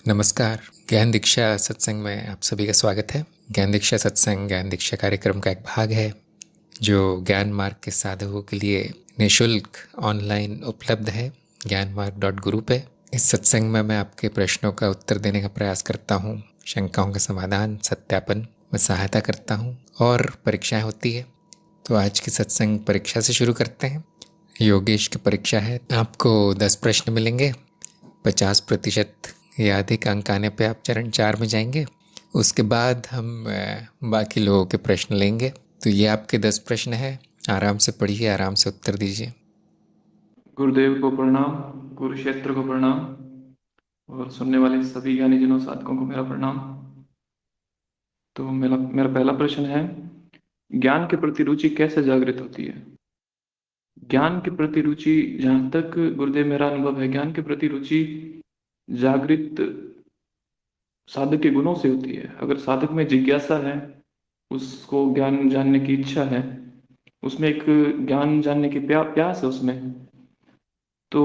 नमस्कार। ज्ञान दीक्षा सत्संग में आप सभी का स्वागत है। ज्ञान दीक्षा सत्संग ज्ञान दीक्षा कार्यक्रम का एक भाग है जो ज्ञान मार्ग के साधकों के लिए निःशुल्क ऑनलाइन उपलब्ध है ज्ञानमार्ग.गुरु पे। इस सत्संग में मैं आपके प्रश्नों का उत्तर देने का प्रयास करता हूँ, शंकाओं का समाधान, सत्यापन में सहायता करता हूँ और परीक्षाएं होती है। तो आज की सत्संग परीक्षा से शुरू करते हैं। योगेश की परीक्षा है। आपको 10 प्रश्न मिलेंगे। 50% या अधिक अंक आने पे आप चरण 4 में जाएंगे। उसके बाद हम बाकी लोगों के प्रश्न लेंगे। तो ये आपके 10 प्रश्न हैं। आराम से पढ़िए, आराम से उत्तर दीजिए। गुरुदेव को प्रणाम, कुरुक्षेत्र को प्रणाम और सुनने वाले सभी ज्ञानीजनों साधकों को मेरा प्रणाम। तो मेरा मेरा पहला प्रश्न है, ज्ञान के प्रति रुचि कैसे जागृत होती है? ज्ञान के प्रति रुचि, जहाँ तक गुरुदेव मेरा अनुभव है, ज्ञान के प्रति रुचि जागृत साधक के गुणों से होती है। अगर साधक में जिज्ञासा है, उसको ज्ञान जानने की इच्छा है, उसमें एक ज्ञान जानने की प्यास है उसमें, तो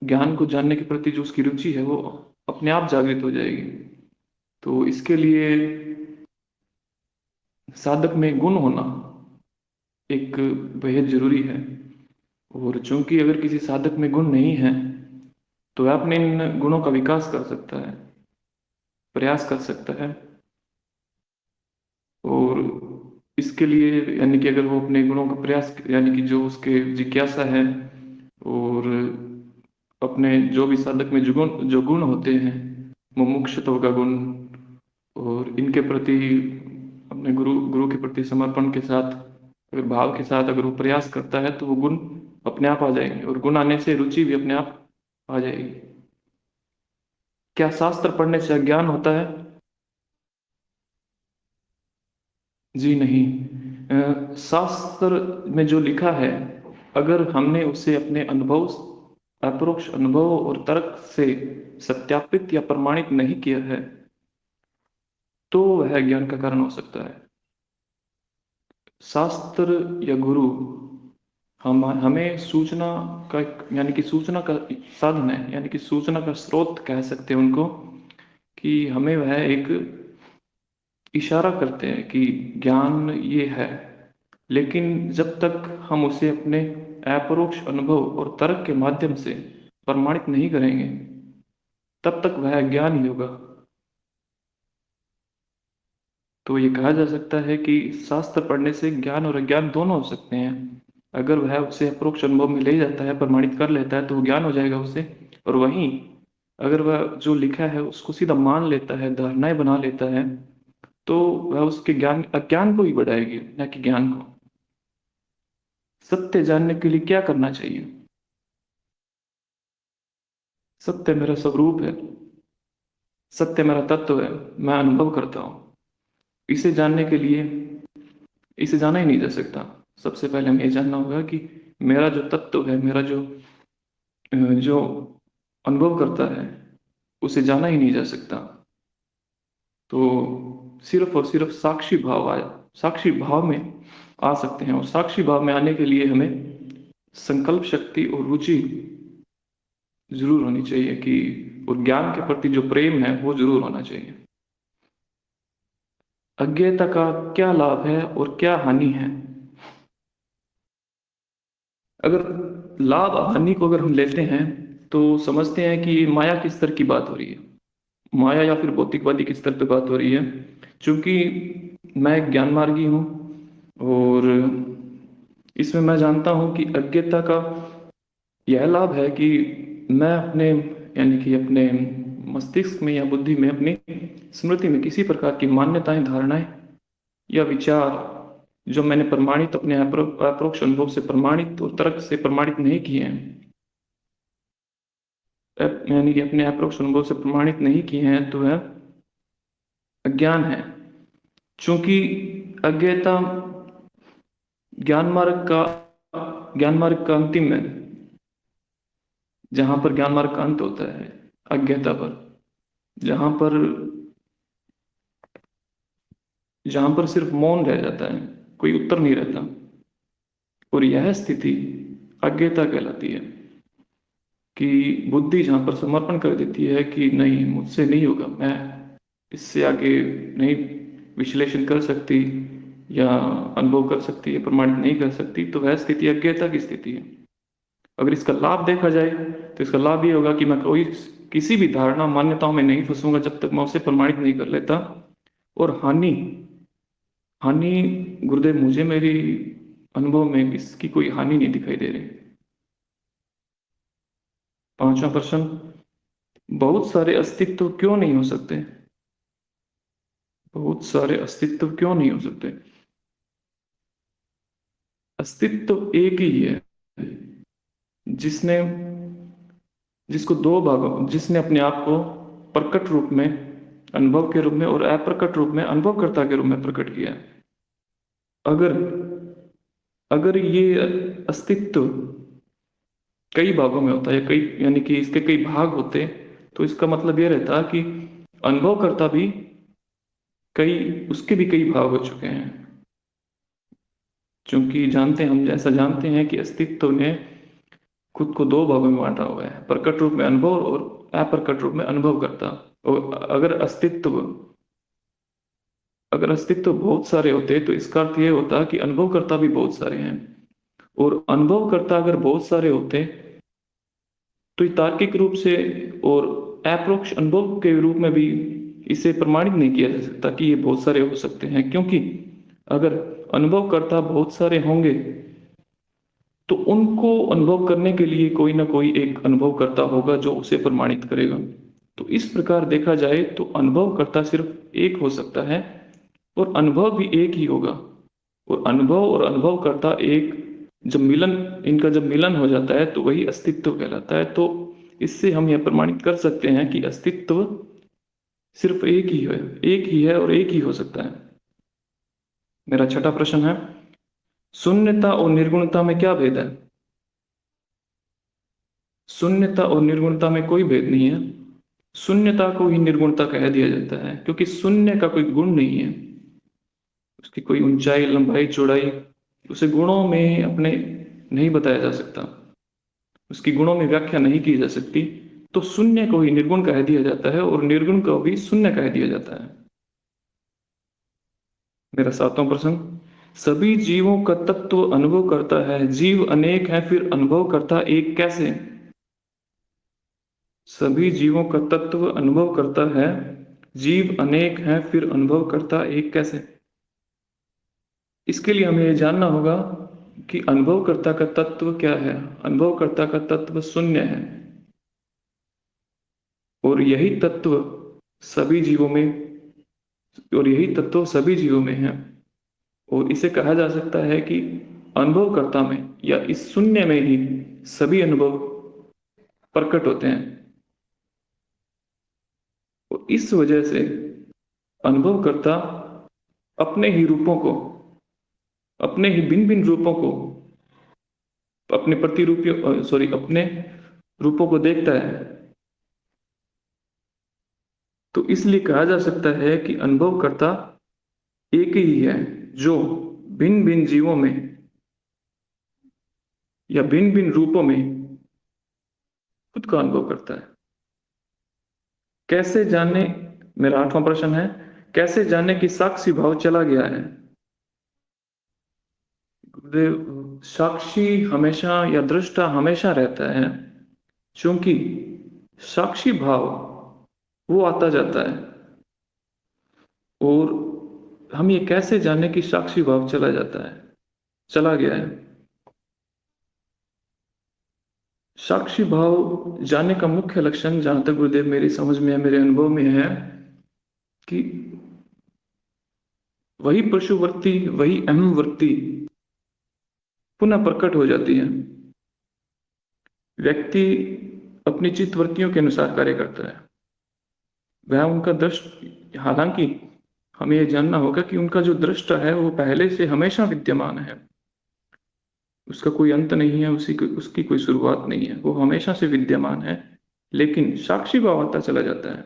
ज्ञान को जानने के प्रति जो उसकी रुचि है वो अपने आप जागृत हो जाएगी। तो इसके लिए साधक में गुण होना एक बेहद जरूरी है। और चूंकि अगर किसी साधक में गुण नहीं है तो वह अपने इन गुणों का विकास कर सकता है, प्रयास कर सकता है। और इसके लिए यानी कि अगर वो अपने गुणों का प्रयास, यानी कि जो उसके जिज्ञासा है और अपने जो भी साधक में जो गुण होते हैं, मुमुक्षुत्व का गुण, और इनके प्रति अपने गुरु गुरु के प्रति समर्पण के साथ, अगर भाव के साथ अगर वो प्रयास करता है तो वो गुण अपने आप आ जाएंगे, और गुण आने से रुचि भी अपने आप आ जाएगी। क्या शास्त्र पढ़ने से अज्ञान होता है? जी नहीं। शास्त्र में जो लिखा है, अगर हमने उसे अपने अनुभव, अपरोक्ष अनुभव और तर्क से सत्यापित या प्रमाणित नहीं किया है तो वह ज्ञान का कारण हो सकता है। शास्त्र या गुरु हम हमें सूचना का यानी कि सूचना का साधन है, यानी कि सूचना का स्रोत कह सकते हैं उनको, कि हमें वह एक इशारा करते हैं कि ज्ञान ये है। लेकिन जब तक हम उसे अपने अपरोक्ष अनुभव और तर्क के माध्यम से प्रमाणित नहीं करेंगे तब तक वह ज्ञान ही होगा। तो ये कहा जा सकता है कि शास्त्र पढ़ने से ज्ञान और अज्ञान दोनों हो सकते हैं। अगर वह उसे अपरोक्ष अनुभव में ले जाता है, प्रमाणित कर लेता है, तो वो ज्ञान हो जाएगा उसे। और वहीं अगर वह जो लिखा है उसको सीधा मान लेता है, धारणाएं बना लेता है, तो वह उसके ज्ञान अज्ञान को ही बढ़ाएगी, न कि ज्ञान को। सत्य जानने के लिए क्या करना चाहिए? सत्य मेरा स्वरूप है, सत्य मेरा तत्व है, मैं अनुभव करता हूँ। इसे जानने के लिए इसे जाना ही नहीं जा सकता। सबसे पहले हमें ये जानना होगा कि मेरा जो तत्व है, मेरा जो अनुभव करता है, उसे जाना ही नहीं जा सकता। तो सिर्फ और सिर्फ साक्षी भाव आया, साक्षी भाव में आ सकते हैं। और साक्षी भाव में आने के लिए हमें संकल्प शक्ति और रुचि जरूर होनी चाहिए, कि और ज्ञान के प्रति जो प्रेम है वो जरूर होना चाहिए। अज्ञेयता का क्या लाभ है और क्या हानि है? अगर लाभ हानि को अगर हम लेते हैं तो समझते हैं कि माया किस स्तर की बात हो रही है, माया या फिर भौतिकवादी किस स्तर पे बात हो रही है। क्योंकि मैं एक ज्ञान मार्गी हूँ और इसमें मैं जानता हूँ कि अज्ञता का यह लाभ है कि मैं अपने, यानी कि अपने मस्तिष्क में या बुद्धि में, अपनी स्मृति में किसी प्रकार की मान्यताएं, धारणाएं या विचार जो मैंने प्रमाणित अपने अपरोक्ष अनुभव से प्रमाणित और तर्क से प्रमाणित नहीं किए हैं, यानी कि अपने अपरोक्ष अनुभव से प्रमाणित नहीं किए हैं, तो वह अज्ञान है। चूंकि अज्ञेयता ज्ञान मार्ग का अंतिम है, जहां पर ज्ञान मार्ग का अंत होता है, अज्ञेयता पर, जहां पर जहां पर सिर्फ मौन रह जाता है, कोई उत्तर नहीं रहता। और यह स्थिति अज्ञेयता कहलाती है। कि बुद्धि जहाँ पर समर्पण कर देती है कि नहीं, मुझसे नहीं होगा, मैं इससे आगे नहीं विश्लेषण कर सकती या अनुभव कर सकती या प्रमाणित नहीं कर सकती, तो वह स्थिति अज्ञता की स्थिति है। अगर इसका लाभ देखा जाए तो इसका लाभ ये होगा कि मैं कोई किसी भी धारणा मान्यताओं में नहीं फंसूंगा जब तक मैं उसे प्रमाणित नहीं कर लेता। और हानि हानि गुरुदेव, मुझे मेरी अनुभव में इसकी कोई हानि नहीं दिखाई दे रही। पांचवा प्रश्न, बहुत सारे अस्तित्व क्यों नहीं हो सकते? बहुत सारे अस्तित्व क्यों नहीं हो सकते? अस्तित्व एक ही है जिसने जिसको दो भागों जिसने अपने आप को प्रकट रूप में, अनुभव के रूप में, और अप्रकट रूप में, अनुभवकर्ता के रूप में प्रकट किया है। अगर अगर ये अस्तित्व कई भागों में होता है, कई यानी कि इसके कई भाग होते, तो इसका मतलब ये रहता कि अनुभवकर्ता भी उसके भी कई भाग हो चुके हैं। क्योंकि हम जैसा जानते हैं कि अस्तित्व ने खुद को दो भागों में बांटा हुआ है, प्रकट रूप में अनुभव और अप्रकट रूप में अनुभव करता। और अगर अस्तित्व बहुत सारे होते तो इसका अर्थ ये होता कि अनुभवकर्ता भी बहुत सारे हैं। और अनुभवकर्ता अगर बहुत सारे होते तो ये तार्किक रूप से और अप्रोक्ष अनुभव के रूप में भी इसे प्रमाणित नहीं किया जा सकता कि ये बहुत सारे हो सकते हैं। क्योंकि अगर अनुभवकर्ता बहुत सारे होंगे तो उनको अनुभव करने के लिए कोई ना कोई एक अनुभवकर्ता होगा जो उसे प्रमाणित करेगा। तो इस प्रकार देखा जाए तो अनुभवकर्ता सिर्फ एक हो सकता है और अनुभव भी एक ही होगा। और अनुभव और अनुभवकर्ता एक, इनका जब मिलन हो जाता है तो वही अस्तित्व कहलाता है। तो इससे हम यह प्रमाणित कर सकते हैं कि अस्तित्व सिर्फ एक ही है और एक ही हो सकता है। मेरा छठा प्रश्न है, शून्यता और निर्गुणता में क्या भेद है? शून्यता और निर्गुणता में कोई भेद नहीं है। शून्यता को ही निर्गुणता कह दिया जाता है क्योंकि शून्य का कोई गुण नहीं है, उसकी कोई ऊंचाई, लंबाई, चौड़ाई, उसे गुणों में अपने नहीं बताया जा सकता, उसकी गुणों में व्याख्या नहीं की जा सकती। तो शून्य को ही निर्गुण कह दिया जाता है और निर्गुण को भी शून्य कह दिया जाता है। मेरा सातवां प्रश्न, सभी जीवों का तत्व अनुभव करता है, जीव अनेक है फिर अनुभव करता एक कैसे? सभी जीवों का तत्व अनुभव करता है, जीव अनेक है फिर अनुभव करता एक कैसे? इसके लिए हमें यह जानना होगा कि अनुभवकर्ता का तत्व क्या है। अनुभवकर्ता का तत्व शून्य है और सभी जीवों में यही तत्व सभी जीवों में है। और इसे कहा जा सकता है कि अनुभवकर्ता में या इस शून्य में ही सभी अनुभव प्रकट होते हैं। और इस वजह से अनुभवकर्ता अपने ही रूपों को, अपने ही भिन्न भिन्न रूपों को, अपने प्रतिरूपियों सॉरी अपने रूपों को देखता है। तो इसलिए कहा जा सकता है कि अनुभवकर्ता एक ही है जो भिन्न भिन्न जीवों में या भिन्न भिन्न रूपों में खुद का अनुभव करता है। कैसे जाने, मेरा आठवां प्रश्न है, कैसे जाने कि साक्षी भाव चला गया है? गुरुदेव, साक्षी हमेशा या दृष्टा हमेशा रहता है, क्योंकि साक्षी भाव वो आता जाता है। और हम ये कैसे जाने कि साक्षी भाव चला गया है? साक्षी भाव जानने का मुख्य लक्षण, जहां तक गुरुदेव मेरी समझ में है, मेरे अनुभव में है, कि वही पशुवृत्ति, वही अहम वृत्ति पुनः प्रकट हो जाती है। व्यक्ति अपनी चित्त वृत्तियों के अनुसार कार्य करता है। वह उनका दृष्ट हालांकि हमें यह जानना होगा कि उनका जो दृष्टा है वो पहले से हमेशा विद्यमान है, उसका कोई अंत नहीं है, उसकी कोई शुरुआत नहीं है, वो हमेशा से विद्यमान है। लेकिन साक्षी भाव आता चला जाता है।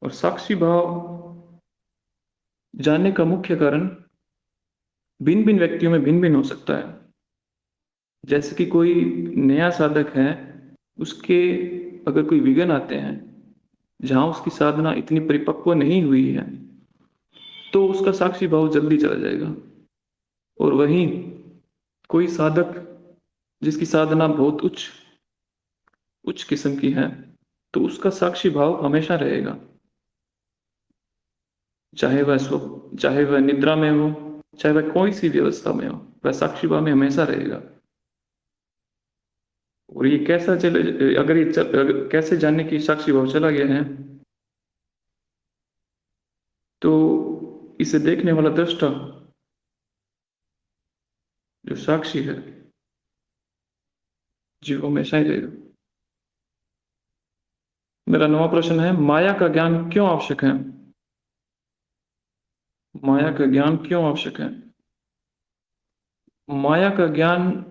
और साक्षी भाव जानने का मुख्य कारण भिन्न भिन्न व्यक्तियों में भिन्न भिन्न हो सकता है। जैसे कि कोई नया साधक है उसके अगर कोई विघ्न आते हैं, जहां उसकी साधना इतनी परिपक्व नहीं हुई है, तो उसका साक्षी भाव जल्दी चला जाएगा। और वहीं कोई साधक जिसकी साधना बहुत उच्च उच्च किस्म की है, तो उसका साक्षी भाव हमेशा रहेगा। चाहे वह निद्रा में हो, चाहे वह कोई सी व्यवस्था में हो, वह साक्षी भाव में हमेशा रहेगा। और ये कैसा चले, कैसे जानने की साक्षी भाव चला गया है, तो इसे देखने वाला दृष्टा जो साक्षी है, जी वो हमेशा ही रहेगा। मेरा नवा प्रश्न है, माया का ज्ञान क्यों आवश्यक है? माया का ज्ञान क्यों आवश्यक है? माया का ज्ञान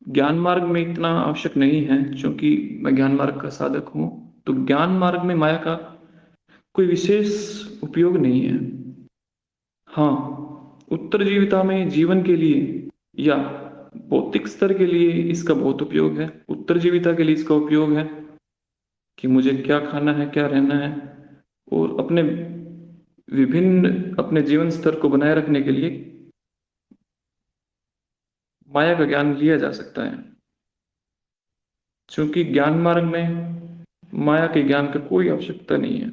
ज्ञान मार्ग में इतना आवश्यक नहीं है, क्योंकि मैं ज्ञान मार्ग का साधक हूं। तो ज्ञान मार्ग में माया का कोई विशेष उपयोग नहीं है। हाँ, उत्तरजीविता में जीवन के लिए या भौतिक स्तर के लिए इसका बहुत उपयोग है। उत्तरजीविता के लिए इसका उपयोग है कि मुझे क्या खाना है, क्या रहना है, और अपने जीवन स्तर को बनाए रखने के लिए माया का ज्ञान लिया जा सकता है। क्योंकि ज्ञान मार्ग में माया के ज्ञान की कोई आवश्यकता नहीं है।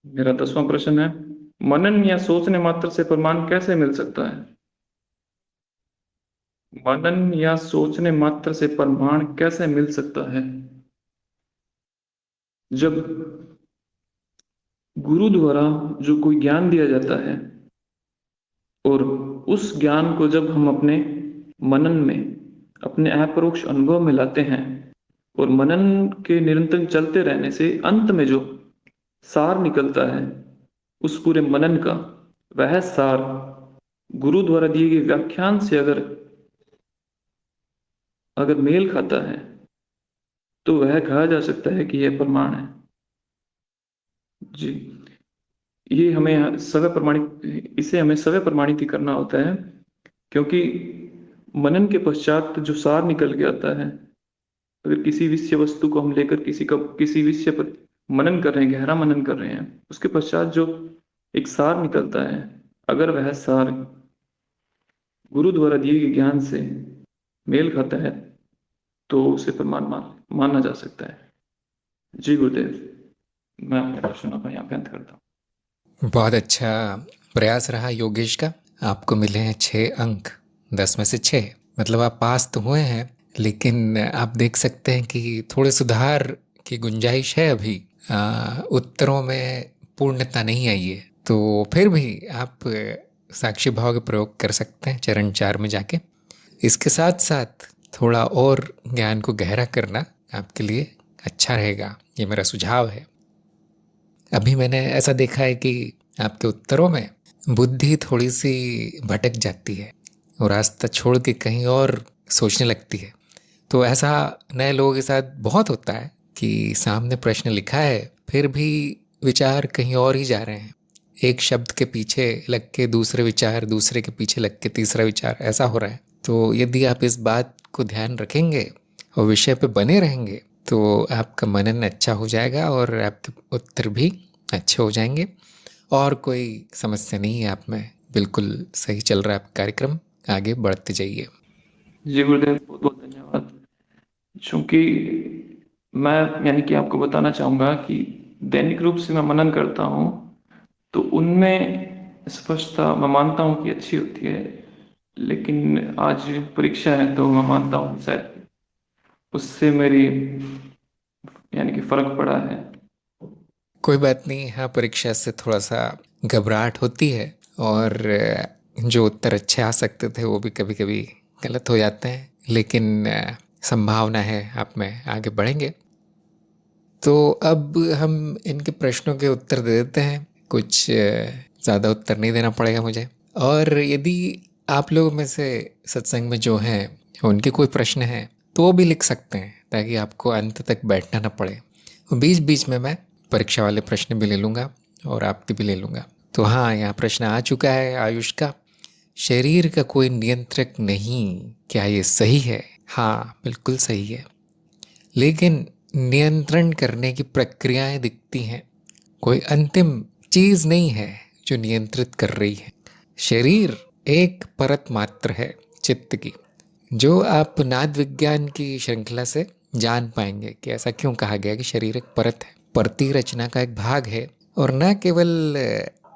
मेरा 10वां प्रश्न है, मनन या सोचने मात्र से प्रमाण कैसे मिल सकता है? मनन या सोचने मात्र से प्रमाण कैसे मिल सकता है? जब गुरु द्वारा जो कोई ज्ञान दिया जाता है, और उस ज्ञान को जब हम अपने मनन में, अपने अपरोक्ष अनुभव में लाते हैं, और मनन के निरंतर चलते रहने से अंत में जो सार निकलता है उस पूरे मनन का, वह सार गुरु द्वारा दिए गए व्याख्यान से अगर अगर मेल खाता है, तो वह कहा जा सकता है कि यह प्रमाण है। जी, ये हमें स्वयं प्रमाणित इसे हमें स्वयं प्रमाणित ही करना होता है, क्योंकि मनन के पश्चात जो सार निकल के आता है, अगर किसी विषय वस्तु को हम लेकर किसी विषय पर मनन कर रहे हैं, गहरा मनन कर रहे हैं, उसके पश्चात जो एक सार निकलता है, अगर वह सार गुरु द्वारा दिए गए ज्ञान से मेल खाता है, तो उसे प्रमाण माना जा सकता है। जी गुरुदेव, मैं अपने प्रश्नों का यहाँ पे अंत करता हूँ। बहुत अच्छा प्रयास रहा योगेश का। आपको मिले हैं 6 अंक 10 में से 6, मतलब आप पास तो हुए हैं, लेकिन आप देख सकते हैं कि थोड़े सुधार की गुंजाइश है अभी। उत्तरों में पूर्णता नहीं आई है, तो फिर भी आप साक्षी भाव का प्रयोग कर सकते हैं चरण 4 में जाके। इसके साथ साथ थोड़ा और ज्ञान को गहरा करना आपके लिए अच्छा रहेगा, ये मेरा सुझाव है। अभी मैंने ऐसा देखा है कि आपके उत्तरों में बुद्धि थोड़ी सी भटक जाती है और रास्ता छोड़ के कहीं और सोचने लगती है। तो ऐसा नए लोगों के साथ बहुत होता है कि सामने प्रश्न लिखा है, फिर भी विचार कहीं और ही जा रहे हैं। एक शब्द के पीछे लग के दूसरे विचार, दूसरे के पीछे लग के तीसरा विचार, ऐसा हो रहा है। तो यदि आप इस बात को ध्यान रखेंगे और विषय पे बने रहेंगे, तो आपका मनन अच्छा हो जाएगा और आपके उत्तर भी अच्छे हो जाएंगे, और कोई समस्या नहीं है आप में। बिल्कुल सही चल रहा है आपका कार्यक्रम, आगे बढ़ते जाइए। जी गुरुदेव, बहुत बहुत धन्यवाद। चूंकि मैं यानी कि आपको बताना चाहूँगा कि दैनिक रूप से मैं मनन करता हूँ, तो उनमें स्पष्टता मैं मानता हूँ कि अच्छी होती है, लेकिन आज परीक्षा है तो मैं मानता हूँ शायद उससे मेरी यानी कि फर्क पड़ा है। कोई बात नहीं, हाँ, परीक्षा से थोड़ा सा घबराहट होती है, और जो उत्तर अच्छे आ सकते थे वो भी कभी कभी गलत हो जाते हैं, लेकिन संभावना है आप में आगे बढ़ेंगे। तो अब हम इनके प्रश्नों के उत्तर दे देते हैं, कुछ ज़्यादा उत्तर नहीं देना पड़ेगा मुझे। और यदि आप लोगों में से सत्संग में जो हैं उनके कोई प्रश्न हैं, तो वो भी लिख सकते हैं, ताकि आपको अंत तक बैठना ना पड़े। बीच बीच में मैं परीक्षा वाले प्रश्न भी ले लूँगा और आपके भी ले लूँगा। तो हाँ, यहाँ प्रश्न आ चुका है आयुष का, शरीर का कोई नियंत्रक नहीं, क्या ये सही है? हाँ, बिल्कुल सही है। लेकिन नियंत्रण करने की प्रक्रियाएं दिखती हैं। कोई अंतिम चीज नहीं है जो नियंत्रित कर रही है। शरीर एक परत मात्र है चित्त की, जो आप नाद विज्ञान की श्रृंखला से जान पाएंगे कि ऐसा क्यों कहा गया कि शरीर एक परत है, परती रचना का एक भाग है। और न केवल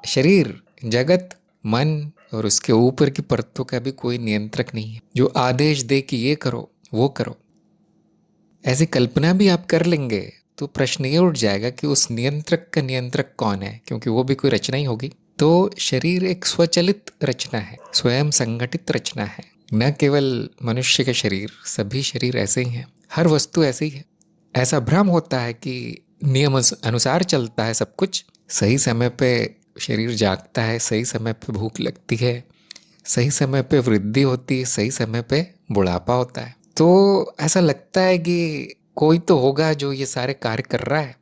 शरीर, जगत, मन और उसके ऊपर की परतों का भी कोई नियंत्रक नहीं है जो आदेश दे कि ये करो वो करो। ऐसी कल्पना भी आप कर लेंगे तो प्रश्न ये उठ जाएगा कि उस नियंत्रक का नियंत्रक कौन है, क्योंकि वो भी कोई रचना ही होगी। तो शरीर एक स्वचलित रचना है, स्वयं संगठित रचना है। न केवल मनुष्य के शरीर, सभी शरीर ऐसे ही हैं, हर वस्तु ऐसे ही है। ऐसा भ्रम होता है कि नियम अनुसार चलता है सब कुछ। सही समय पे शरीर जागता है, सही समय पे भूख लगती है, सही समय पे वृद्धि होती है, सही समय पे बुढ़ापा होता है। तो ऐसा लगता है कि कोई तो होगा जो ये सारे कार्य कर रहा है।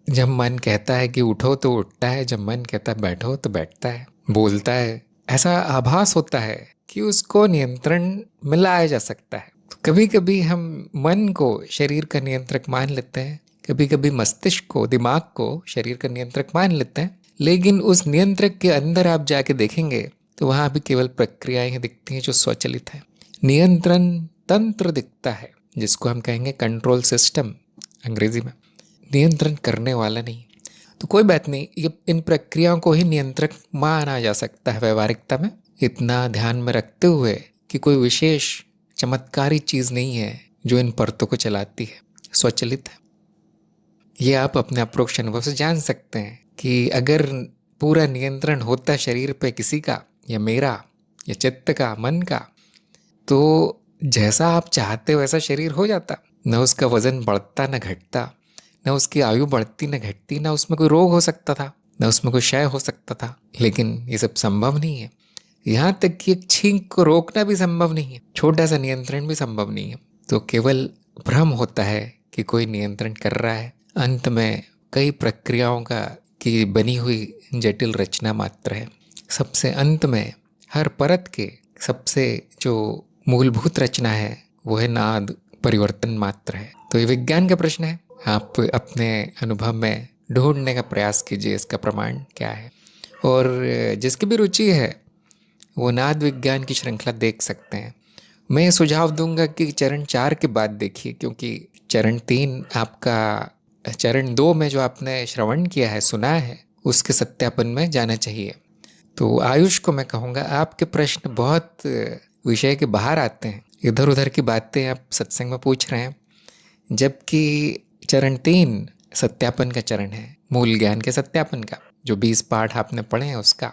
जब मन कहता है कि उठो तो उठता है, जब मन कहता है बैठो तो बैठता है, बोलता है। ऐसा आभास होता है कि उसको नियंत्रण में लाया जा सकता है। तो कभी कभी हम मन को शरीर का नियंत्रक मान लेते हैं, कभी कभी मस्तिष्क को, दिमाग को शरीर का नियंत्रक मान लेते हैं। लेकिन उस नियंत्रक के अंदर आप जाके देखेंगे तो वहां भी केवल प्रक्रियाएं दिखती हैं जो स्वचलित है। नियंत्रण तंत्र दिखता है, जिसको हम कहेंगे कंट्रोल सिस्टम अंग्रेजी में। नियंत्रण करने वाला नहीं। तो कोई बात नहीं, ये इन प्रक्रियाओं को ही नियंत्रक माना जा सकता है व्यवहारिकता में, इतना ध्यान में रखते हुए कि कोई विशेष चमत्कारी चीज नहीं है जो इन परतों को चलाती है, स्वचलित है। ये आप अपने अप्रोक्ष अनुभव से जान सकते हैं कि अगर पूरा नियंत्रण होता शरीर पे किसी का, या मेरा, या चित्त का, मन का, तो जैसा आप चाहते हो वैसा शरीर हो जाता। न उसका वजन बढ़ता न घटता, न उसकी आयु बढ़ती न घटती, न उसमें कोई रोग हो सकता था, न उसमें कोई क्षय हो सकता था। लेकिन ये सब संभव नहीं है। यहाँ तक कि एक छींक को रोकना भी संभव नहीं है, छोटा सा नियंत्रण भी संभव नहीं है। तो केवल भ्रम होता है कि कोई नियंत्रण कर रहा है। अंत में कई प्रक्रियाओं का की बनी हुई जटिल रचना मात्र है। सबसे अंत में हर परत के सबसे जो मूलभूत रचना है वो है नाद, परिवर्तन मात्र है। तो ये विज्ञान का प्रश्न है, आप अपने अनुभव में ढूंढने का प्रयास कीजिए इसका प्रमाण क्या है। और जिसकी भी रुचि है वो नाद विज्ञान की श्रृंखला देख सकते हैं। मैं सुझाव दूंगा कि चरण 4 के बाद देखिए, क्योंकि चरण 3 आपका, चरण 2 में जो आपने श्रवण किया है, सुना है, उसके सत्यापन में जाना चाहिए। तो आयुष को मैं कहूँगा, आपके प्रश्न बहुत विषय के बाहर आते हैं, इधर उधर की बातें आप सत्संग में पूछ रहे हैं, जबकि चरण 3 सत्यापन का चरण है, मूल ज्ञान के सत्यापन का, जो 20 पाठ आपने पढ़े हैं उसका।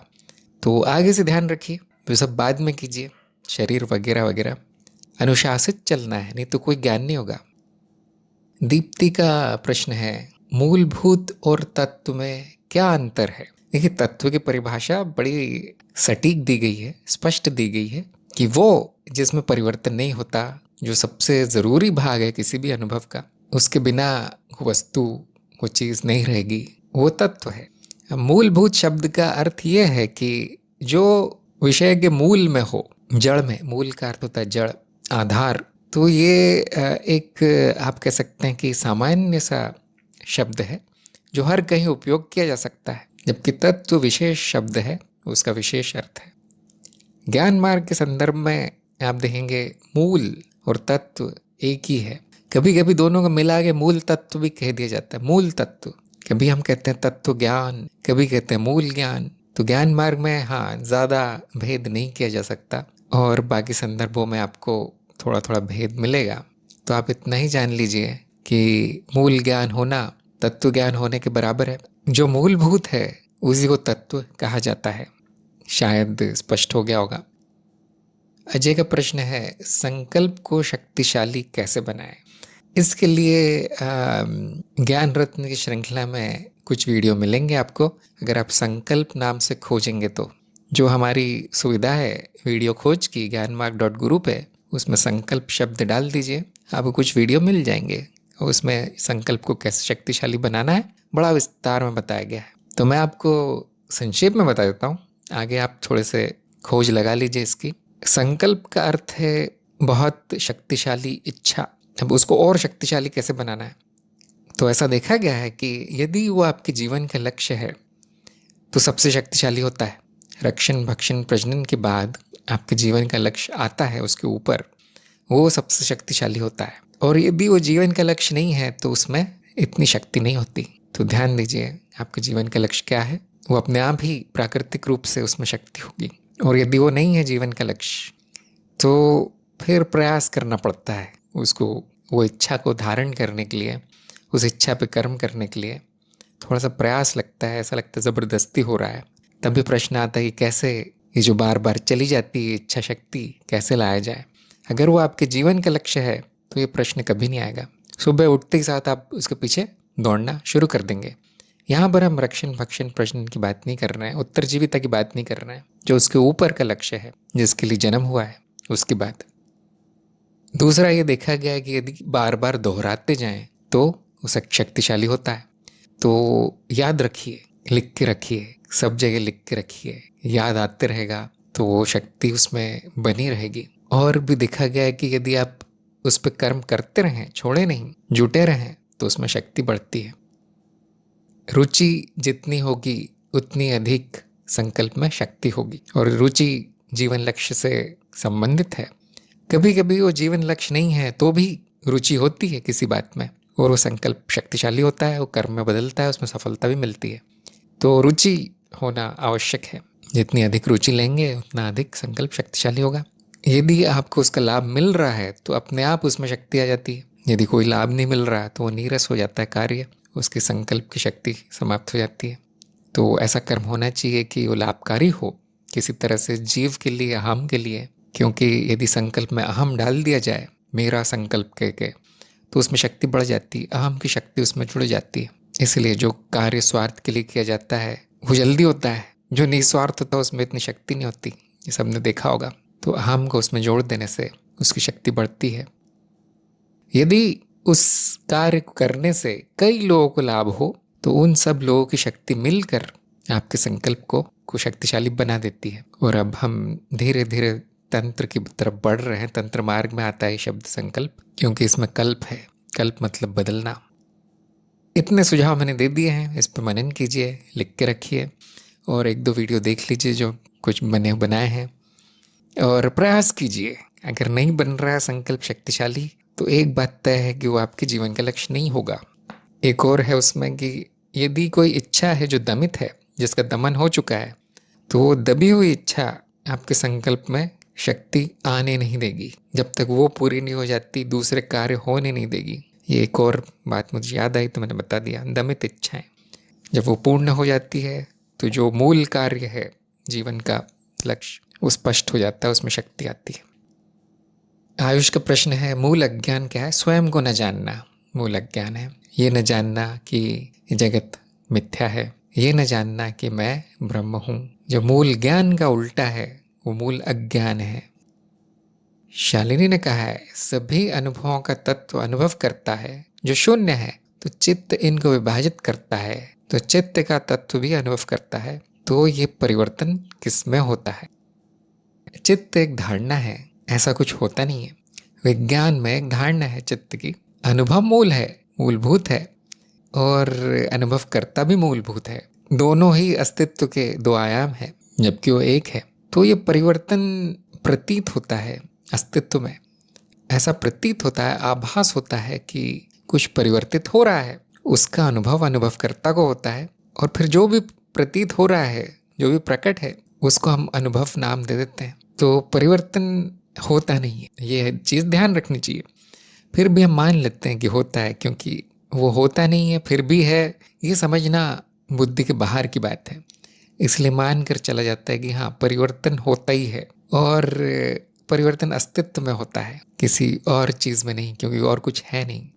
तो आगे से ध्यान रखिए, वो सब बाद में कीजिए, शरीर वगैरह वगैरह। अनुशासित चलना है, नहीं तो कोई ज्ञान नहीं होगा। दीप्ति का प्रश्न है, मूलभूत और तत्व में क्या अंतर है? देखिए, तत्व की परिभाषा बड़ी सटीक दी गई है, स्पष्ट दी गई है कि वो जिसमें परिवर्तन नहीं होता, जो सबसे जरूरी भाग है किसी भी अनुभव का, उसके बिना वस्तु, वो चीज नहीं रहेगी, वो तत्व है। मूलभूत शब्द का अर्थ ये है कि जो विषय के मूल में हो, जड़ में, मूल का अर्थ होता है जड़, आधार। तो ये एक आप कह सकते हैं कि सामान्य सा शब्द है जो हर कहीं उपयोग किया जा सकता है, जबकि तत्व विशेष शब्द है, उसका विशेष अर्थ है। ज्ञान मार्ग के संदर्भ में आप देखेंगे मूल और तत्व एक ही है। कभी कभी दोनों को मिला के मूल तत्व भी कह दिया जाता है, मूल तत्व। कभी हम कहते हैं तत्व ज्ञान, कभी कहते हैं मूल ज्ञान। तो ज्ञान मार्ग में हाँ, ज़्यादा भेद नहीं किया जा सकता, और बाकी संदर्भों में आपको थोड़ा थोड़ा भेद मिलेगा। तो आप इतना ही जान लीजिए कि मूल ज्ञान होना तत्व ज्ञान होने के बराबर है। जो मूलभूत है उसी को तत्व कहा जाता है। शायद स्पष्ट हो गया होगा। अजय का प्रश्न है, संकल्प को शक्तिशाली कैसे बनाएं? इसके लिए ज्ञान रत्न की श्रृंखला में कुछ वीडियो मिलेंगे आपको। अगर आप संकल्प नाम से खोजेंगे तो जो हमारी सुविधा है वीडियो खोज की ज्ञानमार्ग.गुरु पे, उसमें संकल्प शब्द डाल दीजिए, आपको कुछ वीडियो मिल जाएंगे। और उसमें संकल्प को कैसे शक्तिशाली बनाना है बड़ा विस्तार में बताया गया है। तो मैं आपको संक्षेप में बता देता हूँ, आगे आप थोड़े से खोज लगा लीजिए इसकी। संकल्प का अर्थ है बहुत शक्तिशाली इच्छा, अब उसको और शक्तिशाली कैसे बनाना है। तो ऐसा देखा गया है कि यदि वो आपके जीवन का लक्ष्य है तो सबसे शक्तिशाली होता है। रक्षण भक्षण प्रजनन के बाद आपके जीवन का लक्ष्य आता है उसके ऊपर, वो सबसे शक्तिशाली होता है। और यदि वो जीवन का लक्ष्य नहीं है तो उसमें इतनी शक्ति नहीं होती। तो ध्यान दीजिए, आपके जीवन का लक्ष्य क्या है, वो अपने आप ही प्राकृतिक रूप से उसमें शक्ति होगी। और यदि वो नहीं है जीवन का लक्ष्य, तो फिर प्रयास करना पड़ता है उसको, वो इच्छा को धारण करने के लिए, उस इच्छा पे कर्म करने के लिए थोड़ा सा प्रयास लगता है, ऐसा लगता है ज़बरदस्ती हो रहा है। तभी प्रश्न आता है कि कैसे ये जो बार बार चली जाती है इच्छा शक्ति कैसे लाया जाए। अगर वो आपके जीवन का लक्ष्य है तो ये प्रश्न कभी नहीं आएगा। सुबह उठते ही साथ आप उसके पीछे दौड़ना शुरू कर देंगे। यहाँ पर हम रक्षण भक्षण प्रश्न की बात नहीं कर रहे हैं, उत्तरजीविता की बात नहीं कर रहे हैं, जो उसके ऊपर का लक्ष्य है जिसके लिए जन्म हुआ है उसकी बात। दूसरा ये देखा गया है कि यदि बार बार दोहराते जाएं तो वो शक्तिशाली होता है। तो याद रखिए, लिख के रखिए, सब जगह लिख के रखिए, याद आते रहेगा तो वो शक्ति उसमें बनी रहेगी। और भी देखा गया है कि यदि आप उस पर कर्म करते रहें, छोड़े नहीं, जुटे रहें, तो उसमें शक्ति बढ़ती है। रुचि जितनी होगी उतनी अधिक संकल्प में शक्ति होगी। और रुचि जीवन लक्ष्य से संबंधित है। कभी कभी वो जीवन लक्ष्य नहीं है तो भी रुचि होती है किसी बात में, और वो संकल्प शक्तिशाली होता है, वो कर्म में बदलता है, उसमें सफलता भी मिलती है। तो रुचि होना आवश्यक है। जितनी अधिक रुचि लेंगे उतना अधिक संकल्प शक्तिशाली होगा। यदि आपको उसका लाभ मिल रहा है तो अपने आप उसमें शक्ति आ जाती है। यदि कोई लाभ नहीं मिल रहा है तो वो नीरस हो जाता है कार्य, उसके संकल्प की शक्ति समाप्त हो जाती है। तो ऐसा कर्म होना चाहिए कि वो लाभकारी हो किसी तरह से जीव के लिए, अहम के लिए। क्योंकि यदि संकल्प में अहम डाल दिया जाए, मेरा संकल्प कह के, तो उसमें शक्ति बढ़ जाती है, अहम की शक्ति उसमें जुड़ जाती है। इसलिए जो कार्य स्वार्थ के लिए किया जाता है वो जल्दी होता है, जो निस्वार्थ होता है उसमें इतनी शक्ति नहीं होती, ये सबने देखा होगा। तो अहम को उसमें जोड़ देने से उसकी शक्ति बढ़ती है। यदि उस कार्य को करने से कई लोगों को लाभ हो तो उन सब लोगों की शक्ति मिलकर आपके संकल्प को शक्तिशाली बना देती है। और अब हम धीरे धीरे तंत्र की तरफ बढ़ रहे हैं। तंत्र मार्ग में आता है शब्द संकल्प, क्योंकि इसमें कल्प है। कल्प मतलब बदलना। इतने सुझाव मैंने दे दिए हैं, इस पर मनन कीजिए, लिख के रखिए, और एक दो वीडियो देख लीजिए जो कुछ मैंने बनाए हैं, और प्रयास कीजिए। अगर नहीं बन रहा है संकल्प शक्तिशाली तो एक बात तय है कि वो आपके जीवन का लक्ष्य नहीं होगा। एक और है उसमें कि यदि कोई इच्छा है जो दमित है, जिसका दमन हो चुका है, तो वो दबी हुई इच्छा आपके संकल्प में शक्ति आने नहीं देगी। जब तक वो पूरी नहीं हो जाती दूसरे कार्य होने नहीं देगी। ये एक और बात मुझे याद आई तो मैंने बता दिया। दमित इच्छाएं जब वो पूर्ण हो जाती है तो जो मूल कार्य है जीवन का लक्ष्य वो स्पष्ट हो जाता है, उसमें शक्ति आती है। आयुष का प्रश्न है, मूल अज्ञान क्या है? स्वयं को न जानना मूल अज्ञान है। ये न जानना कि जगत मिथ्या है, ये न जानना कि मैं ब्रह्म हूँ। जो मूल ज्ञान का उल्टा है वो मूल अज्ञान है। शालिनी ने कहा है, सभी अनुभवों का तत्व अनुभव करता है जो शून्य है, तो चित्त इनको विभाजित करता है, तो चित्त का तत्व भी अनुभव करता है। तो ये परिवर्तन किसमें होता है? चित्त एक धारणा है, ऐसा कुछ होता नहीं है। विज्ञान में एक धारणा है चित्त की। अनुभव मूल है, मूलभूत है, और अनुभव करता भी मूलभूत है। दोनों ही अस्तित्व के दो आयाम हैं, जबकि वो एक है। तो ये परिवर्तन प्रतीत होता है अस्तित्व में। ऐसा प्रतीत होता है, आभास होता है कि कुछ परिवर्तित हो रहा है। उसका अनुभव अनुभवकर्ता को होता है, और फिर जो भी प्रतीत हो रहा है, जो भी प्रकट है, उसको हम अनुभव नाम दे देते हैं। तो परिवर्तन होता नहीं है, ये चीज़ ध्यान रखनी चाहिए। फिर भी हम मान लेते हैं कि होता है, क्योंकि वो होता नहीं है फिर भी है, ये समझना बुद्धि के बाहर की बात है। इसलिए मान कर चला जाता है कि हाँ परिवर्तन होता ही है, और परिवर्तन अस्तित्व में होता है, किसी और चीज़ में नहीं, क्योंकि और कुछ है नहीं।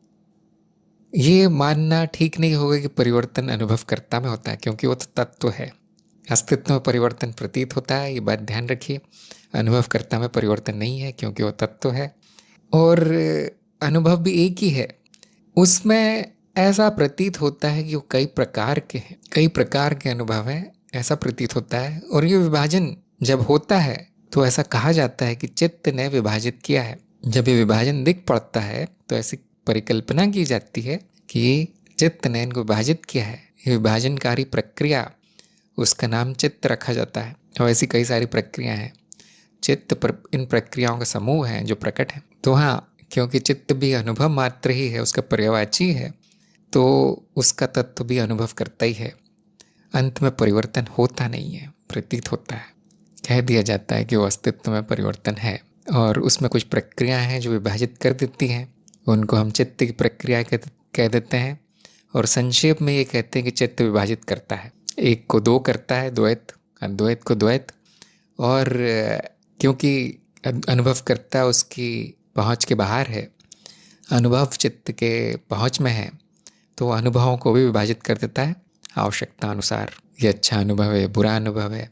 ये मानना ठीक नहीं होगा कि परिवर्तन अनुभवकर्ता में होता है, क्योंकि वो तो तत्व है। अस्तित्व में परिवर्तन प्रतीत होता है, ये बात ध्यान रखिए। अनुभवकर्ता में परिवर्तन नहीं है, क्योंकि वो तत्व है। और अनुभव भी एक ही है, उसमें ऐसा प्रतीत होता है कि वो कई प्रकार के हैं, कई प्रकार के अनुभव हैं, ऐसा प्रतीत होता है। और ये विभाजन जब होता है तो ऐसा कहा जाता है कि चित्त ने विभाजित किया है। जब ये विभाजन दिख पड़ता है तो ऐसी परिकल्पना की जाती है कि चित्त ने इनको विभाजित किया है। ये विभाजनकारी प्रक्रिया, उसका नाम चित्त रखा जाता है। और ऐसी कई सारी प्रक्रिया हैं। चित्त पर इन प्रक्रियाओं का समूह है जो प्रकट है। तो हाँ, क्योंकि चित्त भी अनुभव मात्र ही है, उसका पर्यायवाची है, तो उसका तत्व भी अनुभव करता ही है। अंत में परिवर्तन होता नहीं है, प्रतीत होता है। कह दिया जाता है कि वो अस्तित्व में परिवर्तन है, और उसमें कुछ प्रक्रियाएं हैं जो विभाजित कर देती हैं। उनको हम चित्त की प्रक्रिया कह देते हैं। और संक्षेप में ये कहते हैं कि चित्त विभाजित करता है। एक को दो करता है, द्वैत, अद्वैत को द्वैत। और क्योंकि अनुभव करता है उसकी पहुँच के बाहर है, अनुभव चित्त के पहुँच में है, तो अनुभवों को भी विभाजित कर देता है आवश्यकता अनुसार। ये अच्छा अनुभव है, बुरा अनुभव है,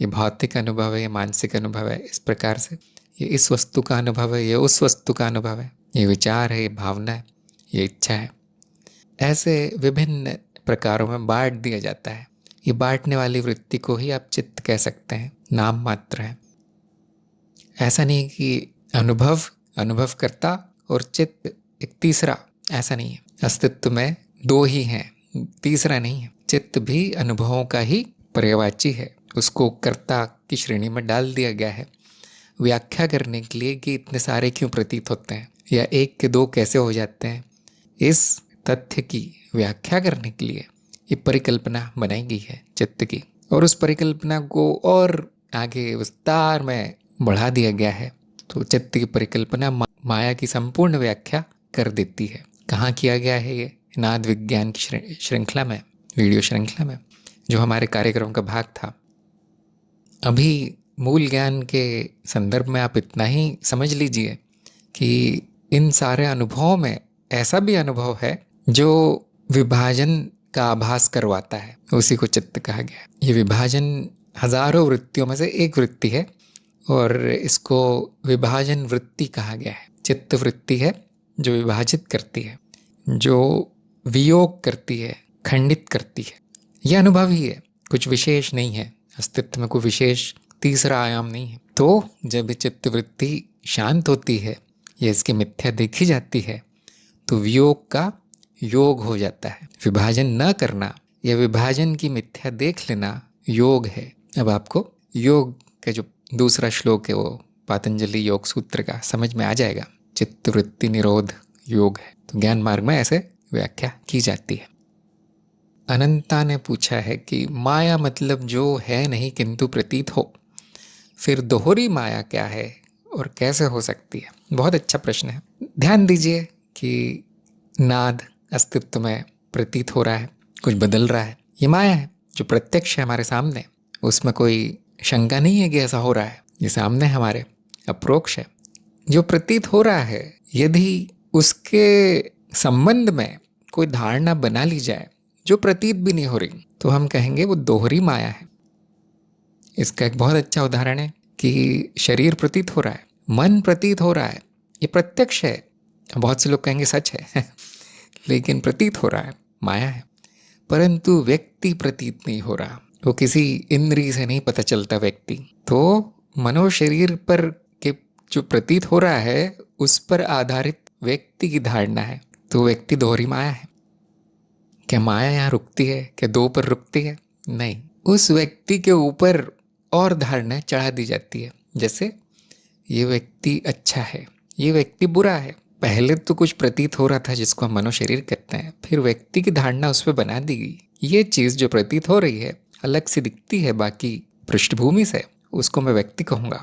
ये भौतिक अनुभव है, ये मानसिक अनुभव है। इस प्रकार से ये इस वस्तु का अनुभव है, ये उस वस्तु का अनुभव है, ये विचार है, ये भावना है, ये इच्छा है। ऐसे विभिन्न प्रकारों में बांट दिया जाता है। ये बांटने वाली वृत्ति को ही आप चित्त कह सकते हैं, नाम मात्र है। ऐसा नहीं कि अनुभव करता और चित्त एक तीसरा, ऐसा नहीं है। अस्तित्व में दो ही हैं, तीसरा नहीं है। चित्त भी अनुभवों का ही पर्यायवाची है, उसको कर्ता की श्रेणी में डाल दिया गया है व्याख्या करने के लिए कि इतने सारे क्यों प्रतीत होते हैं या एक के दो कैसे हो जाते हैं। इस तथ्य की व्याख्या करने के लिए ये परिकल्पना बनाई गई है चित्त की, और उस परिकल्पना को और आगे विस्तार में बढ़ा दिया गया है। तो चित्त की परिकल्पना माया की संपूर्ण व्याख्या कर देती है। कहाँ किया गया है ये? नाद विज्ञान की श्रृंखला में, वीडियो श्रृंखला में, जो हमारे कार्यक्रम का भाग था। अभी मूल ज्ञान के संदर्भ में आप इतना ही समझ लीजिए कि इन सारे अनुभवों में ऐसा भी अनुभव है जो विभाजन का आभास करवाता है, उसी को चित्त कहा गया है। ये विभाजन हजारों वृत्तियों में से एक वृत्ति है और इसको विभाजन वृत्ति कहा गया है। चित्त वृत्ति है जो विभाजित करती है, जो वियोग करती है, खंडित करती है। यह अनुभव ही है, कुछ विशेष नहीं है। अस्तित्व में कोई विशेष तीसरा आयाम नहीं है। तो जब चित्त वृत्ति शांत होती है या इसकी मिथ्या देखी जाती है तो वियोग का योग हो जाता है। विभाजन न करना या विभाजन की मिथ्या देख लेना योग है। अब आपको योग का जो दूसरा श्लोक है वो पातंजलि योग सूत्र का समझ में आ जाएगा। चित्त वृत्ति निरोध योग है। तो ज्ञान मार्ग में ऐसे व्याख्या की जाती है। अनंता ने पूछा है कि माया मतलब जो है नहीं किंतु प्रतीत हो, फिर दोहरी माया क्या है और कैसे हो सकती है? बहुत अच्छा प्रश्न है। ध्यान दीजिए कि नाद अस्तित्व में प्रतीत हो रहा है, कुछ बदल रहा है, ये माया है जो प्रत्यक्ष है हमारे सामने। उसमें कोई शंका नहीं है कि ऐसा हो रहा है, ये सामने हमारे अप्रोक्ष है। जो प्रतीत हो रहा है, यदि उसके संबंध में कोई धारणा बना ली जाए जो प्रतीत भी नहीं हो रही, तो हम कहेंगे वो दोहरी माया है। इसका एक बहुत अच्छा उदाहरण है कि शरीर प्रतीत हो रहा है, मन प्रतीत हो रहा है, ये प्रत्यक्ष है। बहुत से लोग कहेंगे सच है लेकिन प्रतीत हो रहा है, माया है। परंतु व्यक्ति प्रतीत नहीं हो रहा, वो किसी इंद्रिय से नहीं पता चलता व्यक्ति। तो मनो शरीर पर के जो प्रतीत हो रहा है उस पर आधारित व्यक्ति की धारणा है, तो व्यक्ति दोहरी माया है। क्या माया यहाँ रुकती है? क्या दो पर रुकती है? नहीं, उस व्यक्ति के ऊपर और धारणाएं चढ़ा दी जाती है। जैसे ये व्यक्ति अच्छा है, ये व्यक्ति बुरा है। पहले तो कुछ प्रतीत हो रहा था जिसको हम मनोशरीर कहते हैं, फिर व्यक्ति की धारणा उस पर बना दी गई। ये चीज़ जो प्रतीत हो रही है अलग से दिखती है बाकी पृष्ठभूमि से, उसको मैं व्यक्ति कहूँगा।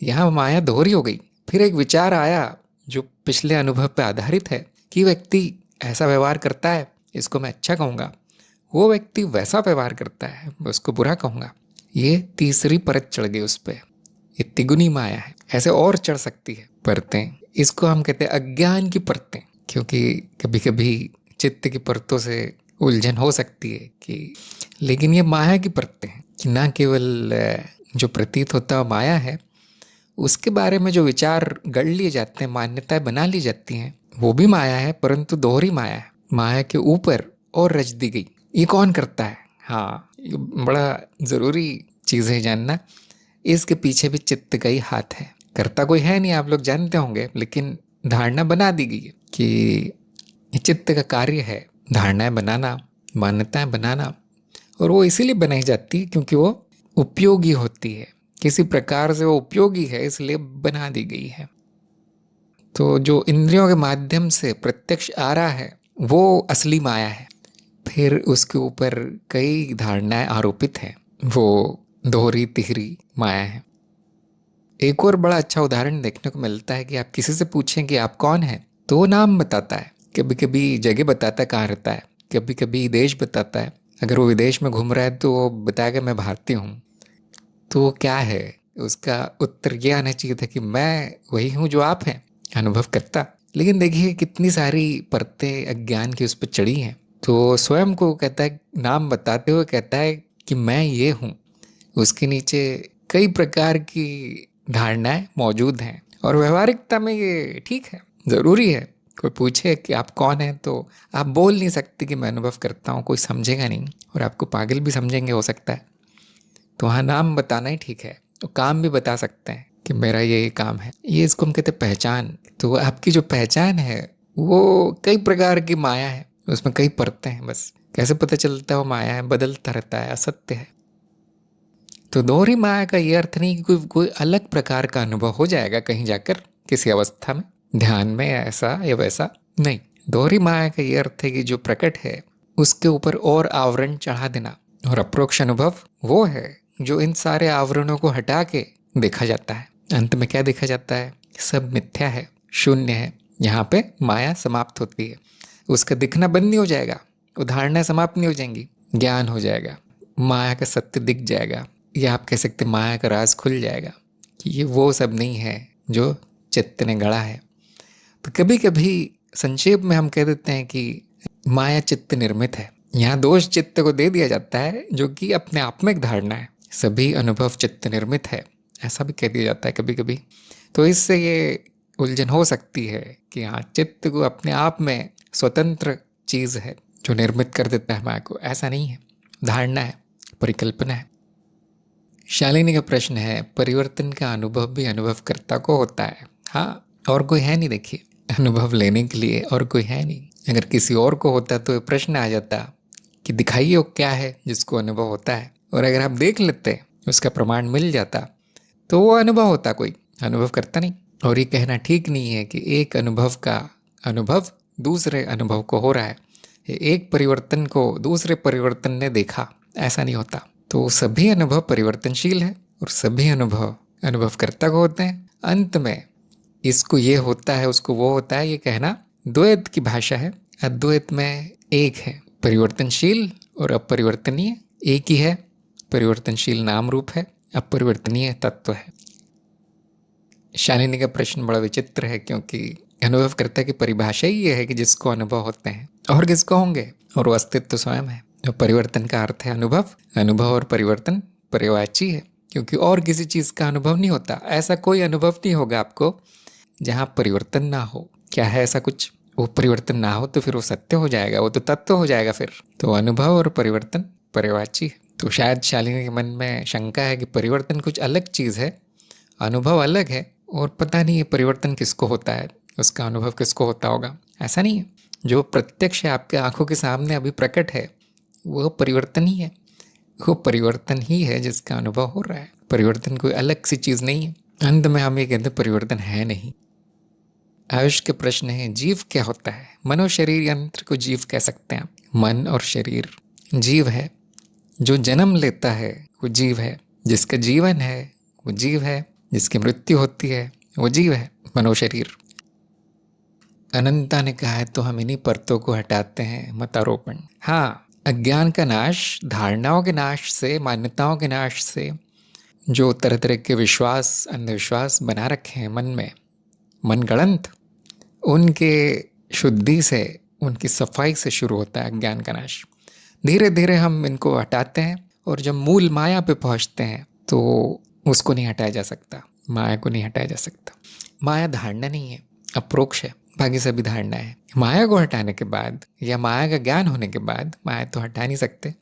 यहाँ माया दोहरी हो गई। फिर एक विचार आया जो पिछले अनुभव पर आधारित है कि व्यक्ति ऐसा व्यवहार करता है, इसको मैं अच्छा कहूँगा। वो व्यक्ति वैसा व्यवहार करता है, मैं उसको बुरा कहूँगा। ये तीसरी परत चढ़ गई उस पर। ये तिगुनी माया है। ऐसे और चढ़ सकती है परतें। इसको हम कहते हैं अज्ञान की परतें, क्योंकि कभी कभी चित्त की परतों से उलझन हो सकती है कि, लेकिन ये माया की परतें हैं कि ना केवल जो प्रतीत होता है माया है, उसके बारे में जो विचार गढ़ लिए जाते हैं, मान्यताएं बना ली जाती हैं, वो भी माया है, परंतु दोहरी माया है। माया के ऊपर और रच दी गई। ये कौन करता है? हाँ, ये बड़ा ज़रूरी चीज़ है जानना। इसके पीछे भी चित्त का ही हाथ है। करता कोई है नहीं, आप लोग जानते होंगे, लेकिन धारणा बना दी गई है कि ये चित्त का कार्य है धारणाएं बनाना, मान्यताएं बनाना। और वो इसीलिए बनाई जाती है क्योंकि वो उपयोगी होती है, किसी प्रकार से वो उपयोगी है, इसलिए बना दी गई है। तो जो इंद्रियों के माध्यम से प्रत्यक्ष आ रहा है वो असली माया है। फिर उसके ऊपर कई धारणाएं आरोपित हैं, वो दोहरी तिहरी माया है। एक और बड़ा अच्छा उदाहरण देखने को मिलता है कि आप किसी से पूछें कि आप कौन हैं, तो वो नाम बताता है, कभी कभी जगह बताता है कहाँ रहता है, कभी कभी देश बताता है। अगर वो विदेश में घूम रहा है तो वो बताएगा मैं भारतीय हूँ। तो वो क्या है, उसका उत्तर ये आना चाहिए था कि मैं वही हूँ जो आप हैं, अनुभव करता। लेकिन देखिए कितनी सारी परतें अज्ञान की उस पर चढ़ी हैं। तो स्वयं को कहता है, नाम बताते हुए कहता है कि मैं ये हूँ, उसके नीचे कई प्रकार की धारणाएं मौजूद हैं। और व्यवहारिकता में ये ठीक है, ज़रूरी है। कोई पूछे कि आप कौन हैं तो आप बोल नहीं सकते कि मैं अनुभव करता हूँ, कोई समझेगा नहीं और आपको पागल भी समझेंगे हो सकता है। तो हाँ, नाम बताना ही ठीक है। तो काम भी बता सकते हैं कि मेरा ये काम है, ये इसको हम कहते हैं पहचान। तो आपकी जो पहचान है वो कई प्रकार की माया है, उसमें कई परतें हैं। बस कैसे पता चलता है वो माया है, बदलता रहता है, असत्य है। तो दोहरी माया का ये अर्थ नहीं कि कोई अलग प्रकार का अनुभव हो जाएगा कहीं जाकर किसी अवस्था में, ध्यान में, या ऐसा या वैसा नहीं। दोहरी माया का ये अर्थ है कि जो प्रकट है उसके ऊपर और आवरण चढ़ा देना। और अप्रोक्ष अनुभव वो है जो इन सारे आवरणों को हटा के देखा जाता है। अंत में क्या देखा जाता है, सब मिथ्या है, शून्य है। यहाँ पे माया समाप्त होती है, उसका दिखना बंद नहीं हो जाएगा, उदाहरणाएं समाप्त नहीं हो जाएंगी, ज्ञान हो जाएगा, माया का सत्य दिख जाएगा। या आप कह सकते माया का राज खुल जाएगा कि ये वो सब नहीं है जो चित्त ने गढ़ा है। तो कभी कभी संक्षेप में हम कह देते हैं कि माया चित्त निर्मित है। यहाँ दोष चित्त को दे दिया जाता है जो कि अपने आप में एक धारणा है, सभी अनुभव चित्त निर्मित है, ऐसा भी कह दिया जाता है कभी कभी। तो इससे ये उलझन हो सकती है कि हाँ, चित्त को अपने आप में स्वतंत्र चीज़ है जो निर्मित कर देता है माया को। ऐसा नहीं है, धारणा है, परिकल्पना है। शालिनी का प्रश्न है, परिवर्तन का अनुभव भी अनुभवकर्ता को होता है? हाँ, और कोई है नहीं, देखिए अनुभव लेने के लिए और कोई है नहीं। अगर किसी और को होता तो प्रश्न आ जाता कि दिखाइए वो क्या है जिसको अनुभव होता है। और अगर आप देख लेते, उसका प्रमाण मिल जाता, तो वो अनुभव होता, कोई अनुभव करता नहीं। और ये कहना ठीक नहीं है कि एक अनुभव का अनुभव दूसरे अनुभव को हो रहा है, एक परिवर्तन को दूसरे परिवर्तन ने देखा, ऐसा नहीं होता। तो सभी अनुभव परिवर्तनशील है और सभी अनुभव अनुभवकर्ता को होते हैं। अंत में इसको ये होता है, उसको वो होता है, ये कहना द्वैत की भाषा है। अद्वैत में एक है, परिवर्तनशील और अपरिवर्तनीय एक ही है। परिवर्तनशील नाम रूप है, अपरिवर्तनीय तत्व है। शालिनी का प्रश्न बड़ा विचित्र है क्योंकि अनुभवकर्ता की परिभाषा ही ये है कि जिसको अनुभव होते हैं, और किसको होंगे, और वो अस्तित्व स्वयं है। जो परिवर्तन का अर्थ है अनुभव, अनुभव और परिवर्तन पर्यायवाची है, क्योंकि और किसी चीज़ का अनुभव नहीं होता। ऐसा कोई अनुभव नहीं होगा आपको जहाँ परिवर्तन ना हो। क्या है ऐसा कुछ? वो परिवर्तन ना हो तो फिर वो सत्य हो जाएगा, वो तो तत्व हो जाएगा फिर। तो अनुभव और परिवर्तन पर्यायवाची है। तो शायद शालिनी के मन में शंका है कि परिवर्तन कुछ अलग चीज़ है, अनुभव अलग है, और पता नहीं ये परिवर्तन किसको होता है, उसका अनुभव किसको होता होगा। ऐसा नहीं है, जो प्रत्यक्ष है आपके आंखों के सामने अभी प्रकट है वो परिवर्तन ही है, वो परिवर्तन ही है जिसका अनुभव हो रहा है। परिवर्तन कोई अलग सी चीज़ नहीं है। अंत में हम ये कहते हैं परिवर्तन है नहीं। आयुष के प्रश्न है, जीव क्या होता है? मनो शरीर यंत्र को जीव कह सकते हैं। मन और शरीर जीव है, जो जन्म लेता है वो जीव है, जिसका जीवन है वो जीव है, जिसकी मृत्यु होती है वो जीव है, मनो शरीर। अनंता ने कहा है तो हम इन्हीं परतों को हटाते हैं, मतारोपण। हाँ, अज्ञान का नाश, धारणाओं के नाश से, मान्यताओं के नाश से जो तरह तरह के विश्वास, अंधविश्वास बना रखे हैं मन में, मनगढ़ंत, उनके शुद्धि से, उनकी सफाई से शुरू होता है अज्ञान का नाश। धीरे धीरे हम इनको हटाते हैं और जब मूल माया पे पहुंचते हैं तो उसको नहीं हटाया जा सकता, माया को नहीं हटाया जा सकता। माया धारणा नहीं है, अप्रोक्ष है, बाकी सभी धारणा है। माया को हटाने के बाद या माया का ज्ञान होने के बाद, माया तो हटा नहीं सकते,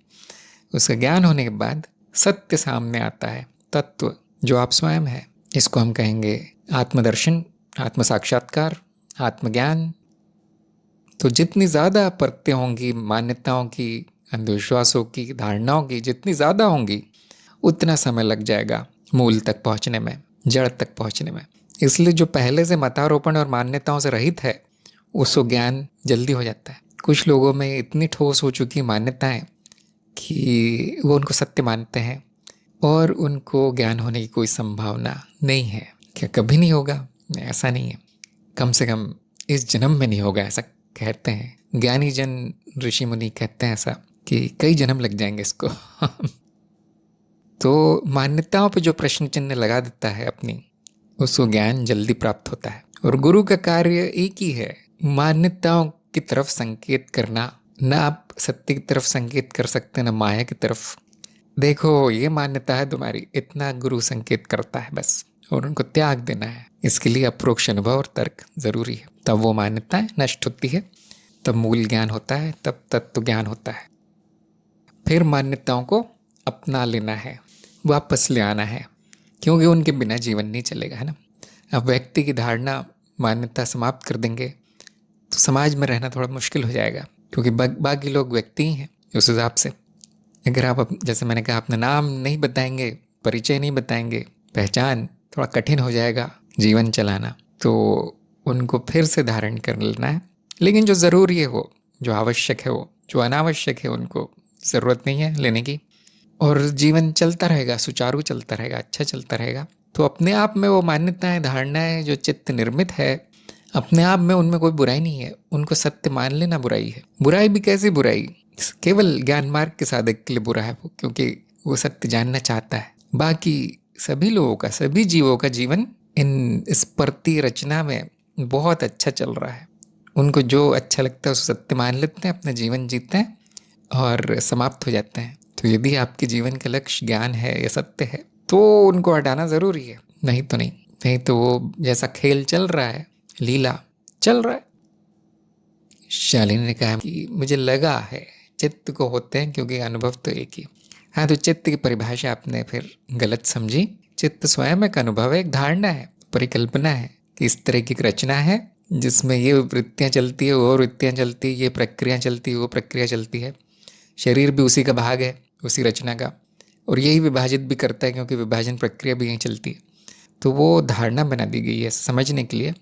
उसका ज्ञान होने के बाद सत्य सामने आता है, तत्व जो आप स्वयं है। इसको हम कहेंगे आत्मदर्शन, आत्म साक्षात्कार, आत्मज्ञान। तो जितनी ज़्यादा परतें होंगी मान्यताओं की, अंधविश्वासों की, धारणाओं की जितनी ज़्यादा होंगी, उतना समय लग जाएगा मूल तक पहुंचने में, जड़ तक पहुंचने में। इसलिए जो पहले से मतारोपण और मान्यताओं से रहित है, उसको ज्ञान जल्दी हो जाता है। कुछ लोगों में इतनी ठोस हो चुकी मान्यताएं कि वो उनको सत्य मानते हैं और उनको ज्ञान होने की कोई संभावना नहीं है। क्या कभी नहीं होगा? ऐसा नहीं है, कम से कम इस जन्म में नहीं होगा, ऐसा कहते हैं ज्ञानी जन, ऋषि मुनि कहते हैं ऐसा कि कई जन्म लग जाएंगे इसको। तो मान्यताओं पे जो प्रश्न चिन्ह लगा देता है अपनी, उसको ज्ञान जल्दी प्राप्त होता है। और गुरु का कार्य एक ही है, मान्यताओं की तरफ संकेत करना। ना आप सत्य की तरफ संकेत कर सकते, ना माया की तरफ। देखो ये मान्यता है तुम्हारी, इतना गुरु संकेत करता है बस, और उनको त्याग देना है। इसके लिए अप्रोक्ष अनुभव और तर्क जरूरी है, तब वो मान्यताएं नष्ट होती है, तब मूल ज्ञान होता है, तब तत्व ज्ञान होता है। फिर मान्यताओं को अपना लेना है, वापस ले आना है, क्योंकि उनके बिना जीवन नहीं चलेगा, है ना। अब व्यक्ति की धारणा मान्यता समाप्त कर देंगे तो समाज में रहना थोड़ा मुश्किल हो जाएगा, क्योंकि बाकी लोग व्यक्ति ही हैं उस हिसाब से। अगर आप जैसे मैंने कहा अपना नाम नहीं बताएंगे, परिचय नहीं बताएंगे, पहचान, थोड़ा कठिन हो जाएगा जीवन चलाना। तो उनको फिर से धारण कर लेना है, लेकिन जो ज़रूरी है वो, जो आवश्यक है वो, जो अनावश्यक है उनको ज़रूरत नहीं है लेने की। और जीवन चलता रहेगा, सुचारू चलता रहेगा, अच्छा चलता रहेगा। तो अपने आप में वो मान्यताएं, धारणाएं जो चित्त निर्मित है, अपने आप में उनमें कोई बुराई नहीं है, उनको सत्य मान लेना बुराई है। बुराई भी कैसी बुराई? केवल ज्ञान मार्ग के साधक के लिए बुरा है वो, क्योंकि वो सत्य जानना चाहता है। बाकी सभी लोगों का, सभी जीवों का जीवन इस परती रचना में बहुत अच्छा चल रहा है। उनको जो अच्छा लगता है उसको सत्य मान लेते हैं, अपना जीवन जीते हैं और समाप्त हो जाते हैं। तो यदि आपके जीवन का लक्ष्य ज्ञान है या सत्य है, तो उनको हटाना ज़रूरी है, नहीं तो नहीं। नहीं तो वो जैसा खेल चल रहा है, लीला चल रहा है। शालिनी ने कहा कि मुझे लगा है चित्त को होते हैं, क्योंकि अनुभव तो एक ही। हाँ, तो चित्त की परिभाषा आपने फिर गलत समझी। चित्त स्वयं एक अनुभव है, एक धारणा है, परिकल्पना है कि इस तरह की रचना है जिसमें ये वृत्तियाँ चलती है, वो वृत्तियाँ चलती है, ये प्रक्रिया चलती है, वो प्रक्रिया चलती है। शरीर भी उसी का भाग है, उसी रचना का, और यही विभाजित भी करता है, क्योंकि विभाजन प्रक्रिया भी यहीं चलती है। तो वो धारणा बना दी गई है समझने के लिए,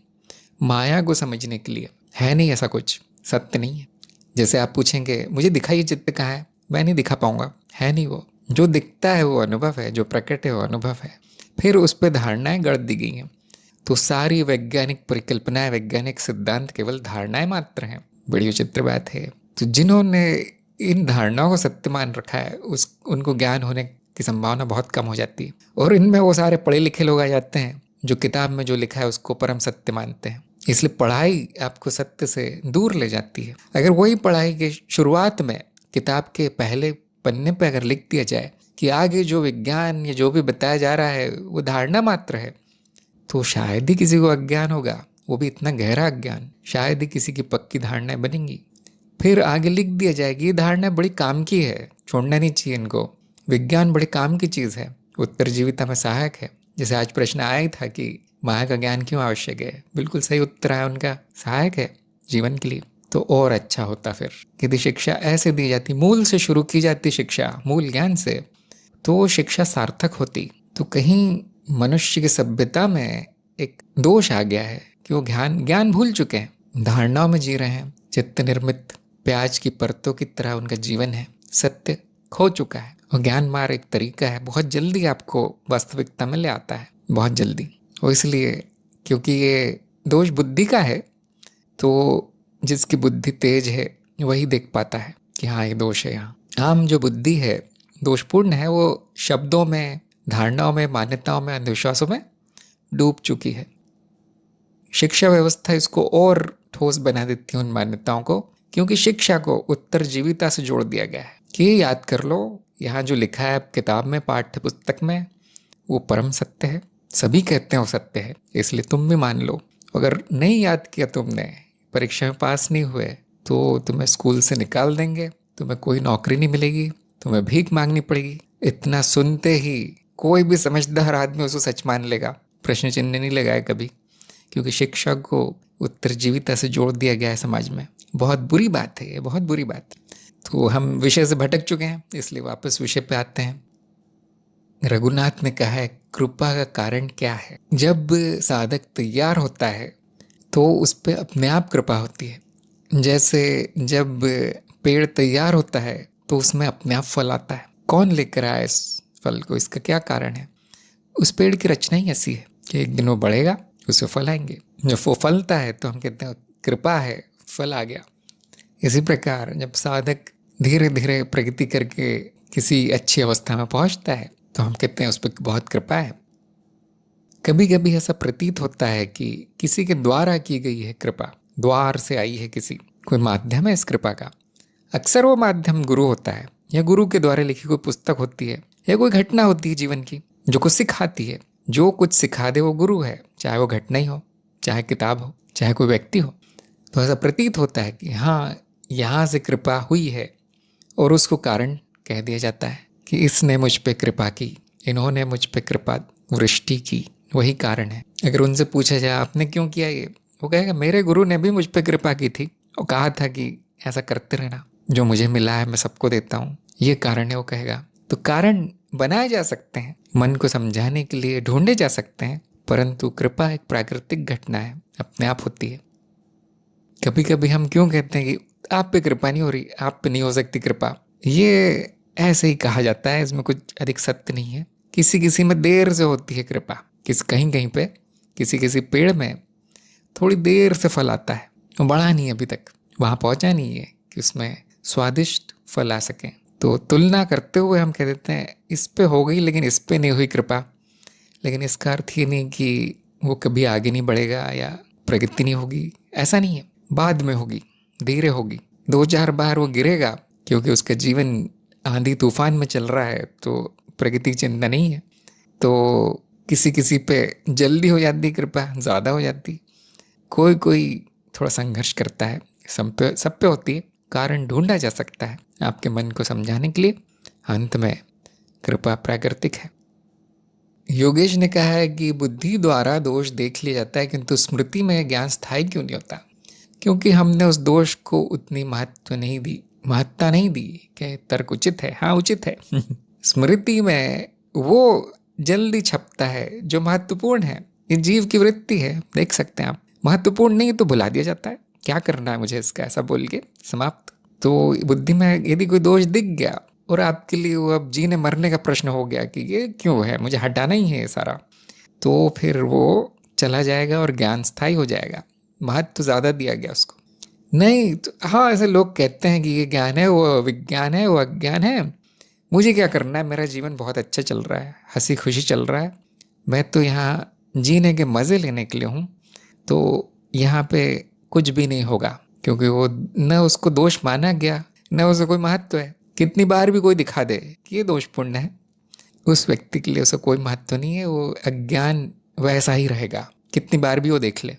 माया को समझने के लिए। है नहीं ऐसा कुछ, सत्य नहीं है। जैसे आप पूछेंगे मुझे दिखाइए चित्त कहाँ है, मैं नहीं दिखा पाऊंगा, है नहीं वो। जो दिखता है वो अनुभव है, जो प्रकट है वो अनुभव है। फिर उस पर धारणाएं गढ़ दी गई हैं। तो सारी वैज्ञानिक परिकल्पनाएं, वैज्ञानिक सिद्धांत केवल धारणाएं मात्र हैं। बड़ी विचित्र बात है। तो जिन्होंने इन धारणाओं को सत्य मान रखा है, उनको ज्ञान होने की संभावना बहुत कम हो जाती है। और इनमें वो सारे पढ़े लिखे लोग आ जाते हैं जो किताब में जो लिखा है उसको परम सत्य मानते हैं। इसलिए पढ़ाई आपको सत्य से दूर ले जाती है। अगर वही पढ़ाई के शुरुआत में किताब के पहले पन्ने पे अगर लिख दिया जाए कि आगे जो विज्ञान या जो भी बताया जा रहा है वो धारणा मात्र है, तो शायद ही किसी को अज्ञान होगा, वो भी इतना गहरा अज्ञान। शायद ही किसी की पक्की धारणाएं बनेंगी। फिर आगे लिख दिया जाएगी ये धारणा बड़ी काम की है, छोड़ना नहीं चाहिए इनको। विज्ञान बड़ी काम की चीज़ है, उत्तरजीविता में सहायक है। जैसे आज प्रश्न आया था कि माया का ज्ञान क्यों आवश्यक है, बिल्कुल सही उत्तर आया उनका, सहायक है जीवन के लिए। तो और अच्छा होता फिर यदि शिक्षा ऐसे दी जाती, मूल से शुरू की जाती शिक्षा, मूल ज्ञान से, तो वो शिक्षा सार्थक होती। तो कहीं मनुष्य की सभ्यता में एक दोष आ गया है कि वो ज्ञान भूल चुके हैं, धारणाओं में जी रहे हैं। चित्त निर्मित प्याज की परतों की तरह उनका जीवन है, सत्य खो चुका है। और ज्ञान मार्ग एक तरीका है, बहुत जल्दी आपको वास्तविकता में ले आता है, बहुत जल्दी। और इसलिए क्योंकि ये दोष बुद्धि का है, तो जिसकी बुद्धि तेज है वही देख पाता है कि हाँ ये दोष है यहाँ। आम जो बुद्धि है दोषपूर्ण है, वो शब्दों में, धारणाओं में, मान्यताओं में, अंधविश्वासों में डूब चुकी है। शिक्षा व्यवस्था इसको और ठोस बना देती है उन मान्यताओं को, क्योंकि शिक्षा को उत्तरजीविता से जोड़ दिया गया है कि याद कर लो, यहाँ जो लिखा है किताब में, पाठ्य पुस्तक में, वो परम सत्य है। सभी कहते हैं वो सत्य है, इसलिए तुम भी मान लो। अगर नहीं याद किया तुमने, परीक्षा में पास नहीं हुए, तो तुम्हें स्कूल से निकाल देंगे, तुम्हें कोई नौकरी नहीं मिलेगी, तुम्हें भीख मांगनी पड़ेगी। इतना सुनते ही कोई भी समझदार आदमी उसको सच मान लेगा। प्रश्न चिन्ह नहीं लगाया कभी, क्योंकि शिक्षा को उत्तरजीविता से जोड़ दिया गया है समाज में। बहुत बुरी बात है ये, बहुत बुरी बात। तो हम विषय से भटक चुके हैं, इसलिए वापस विषय पे आते हैं। रघुनाथ ने कहा है कृपा का कारण क्या है। जब साधक तैयार होता है तो उस पर अपने आप कृपा होती है। जैसे जब पेड़ तैयार होता है तो उसमें अपने आप फल आता है। कौन लेकर आया इस फल को, इसका क्या कारण है? उस पेड़ की रचना ही ऐसी है कि एक दिन वो बढ़ेगा, उससे फल आएंगे। जब वो फलता है तो हम कहते हैं कृपा है, फल आ गया। इसी प्रकार जब साधक धीरे धीरे प्रगति करके किसी अच्छी अवस्था में पहुंचता है तो हम कहते हैं उस पर बहुत कृपा है। कभी कभी ऐसा प्रतीत होता है कि किसी के द्वारा की गई है कृपा, द्वार से आई है, किसी कोई माध्यम है इस कृपा का। अक्सर वो माध्यम गुरु होता है, या गुरु के द्वारा लिखी कोई पुस्तक होती है, या कोई घटना होती है जीवन की जो कुछ सिखाती है। जो कुछ सिखा दे वो गुरु है, चाहे वो घटना ही हो, चाहे किताब हो, चाहे कोई व्यक्ति हो। तो ऐसा प्रतीत होता है कि हाँ, यहाँ से कृपा हुई है, और उसको कारण कह दिया जाता है कि इसने मुझ पे कृपा की, इन्होंने मुझ पे कृपा वृष्टि की, वही कारण है। अगर उनसे पूछा जाए आपने क्यों किया ये, वो कहेगा मेरे गुरु ने भी मुझ पे कृपा की थी और कहा था कि ऐसा करते रहना, जो मुझे मिला है मैं सबको देता हूँ, ये कारण है, वो कहेगा। तो कारण बनाए जा सकते हैं, मन को समझाने के लिए ढूंढे जा सकते हैं, परंतु कृपा एक प्राकृतिक घटना है, अपने आप होती है। कभी कभी हम क्यों कहते हैं कि आप पे कृपा नहीं हो रही, आप पे नहीं हो सकती कृपा, ये ऐसे ही कहा जाता है, इसमें कुछ अधिक सत्य नहीं है। किसी किसी में देर से होती है कृपा, कहीं कहीं पे किसी किसी पेड़ में थोड़ी देर से फल आता है, वो बढ़ा नहीं अभी तक, वहाँ पहुँचा नहीं है कि उसमें स्वादिष्ट फल आ सके। तो तुलना करते हुए हम कह देते हैं इस पे हो गई लेकिन इस पे नहीं हुई कृपा। लेकिन इसका अर्थ ये नहीं कि वो कभी आगे नहीं बढ़ेगा या प्रगति नहीं होगी, ऐसा नहीं है। बाद में होगी, धीरे होगी, 2-4 बार वो गिरेगा क्योंकि उसका जीवन आंधी तूफान में चल रहा है, तो प्रगति की चिंता नहीं है। तो किसी किसी पे जल्दी हो जाती कृपा, ज़्यादा हो जाती, कोई थोड़ा संघर्ष करता है, सब पे होती है। कारण ढूंढा जा सकता है आपके मन को समझाने के लिए। अंत में कृपा प्राकृतिक है। योगेश ने कहा है कि बुद्धि द्वारा दोष देख लिया जाता है, किंतु स्मृति में ज्ञान स्थायी क्यों नहीं होता? क्योंकि हमने उस दोष को उतनी महत्ता नहीं दी कि तर्क उचित है, हाँ उचित है। स्मृति में वो जल्दी छपता है जो महत्वपूर्ण है। ये जीव की वृत्ति है, देख सकते हैं आप। महत्वपूर्ण नहीं तो भुला दिया जाता है, क्या करना है मुझे इसका, ऐसा बोल के समाप्त। तो बुद्धि में यदि कोई दोष दिख गया और आपके लिए वो अब जीने मरने का प्रश्न हो गया कि ये क्यों है, मुझे हटाना ही है ये सारा, तो फिर वो चला जाएगा और ज्ञान स्थायी हो जाएगा। महत्व ज़्यादा दिया गया उसको नहीं। तो हाँ, ऐसे लोग कहते हैं कि ये ज्ञान है, वो विज्ञान है, वो अज्ञान है, मुझे क्या करना है, मेरा जीवन बहुत अच्छा चल रहा है, हंसी खुशी चल रहा है, मैं तो यहाँ जीने के मज़े लेने के लिए हूँ, तो यहाँ पे कुछ भी नहीं होगा। क्योंकि वो न उसको दोष माना गया, न उसे कोई महत्व है। कितनी बार भी कोई दिखा दे कि ये दोषपूर्ण है, उस व्यक्ति के लिए उसका कोई महत्व नहीं है, वो अज्ञान वैसा ही रहेगा, कितनी बार भी वो देख ले।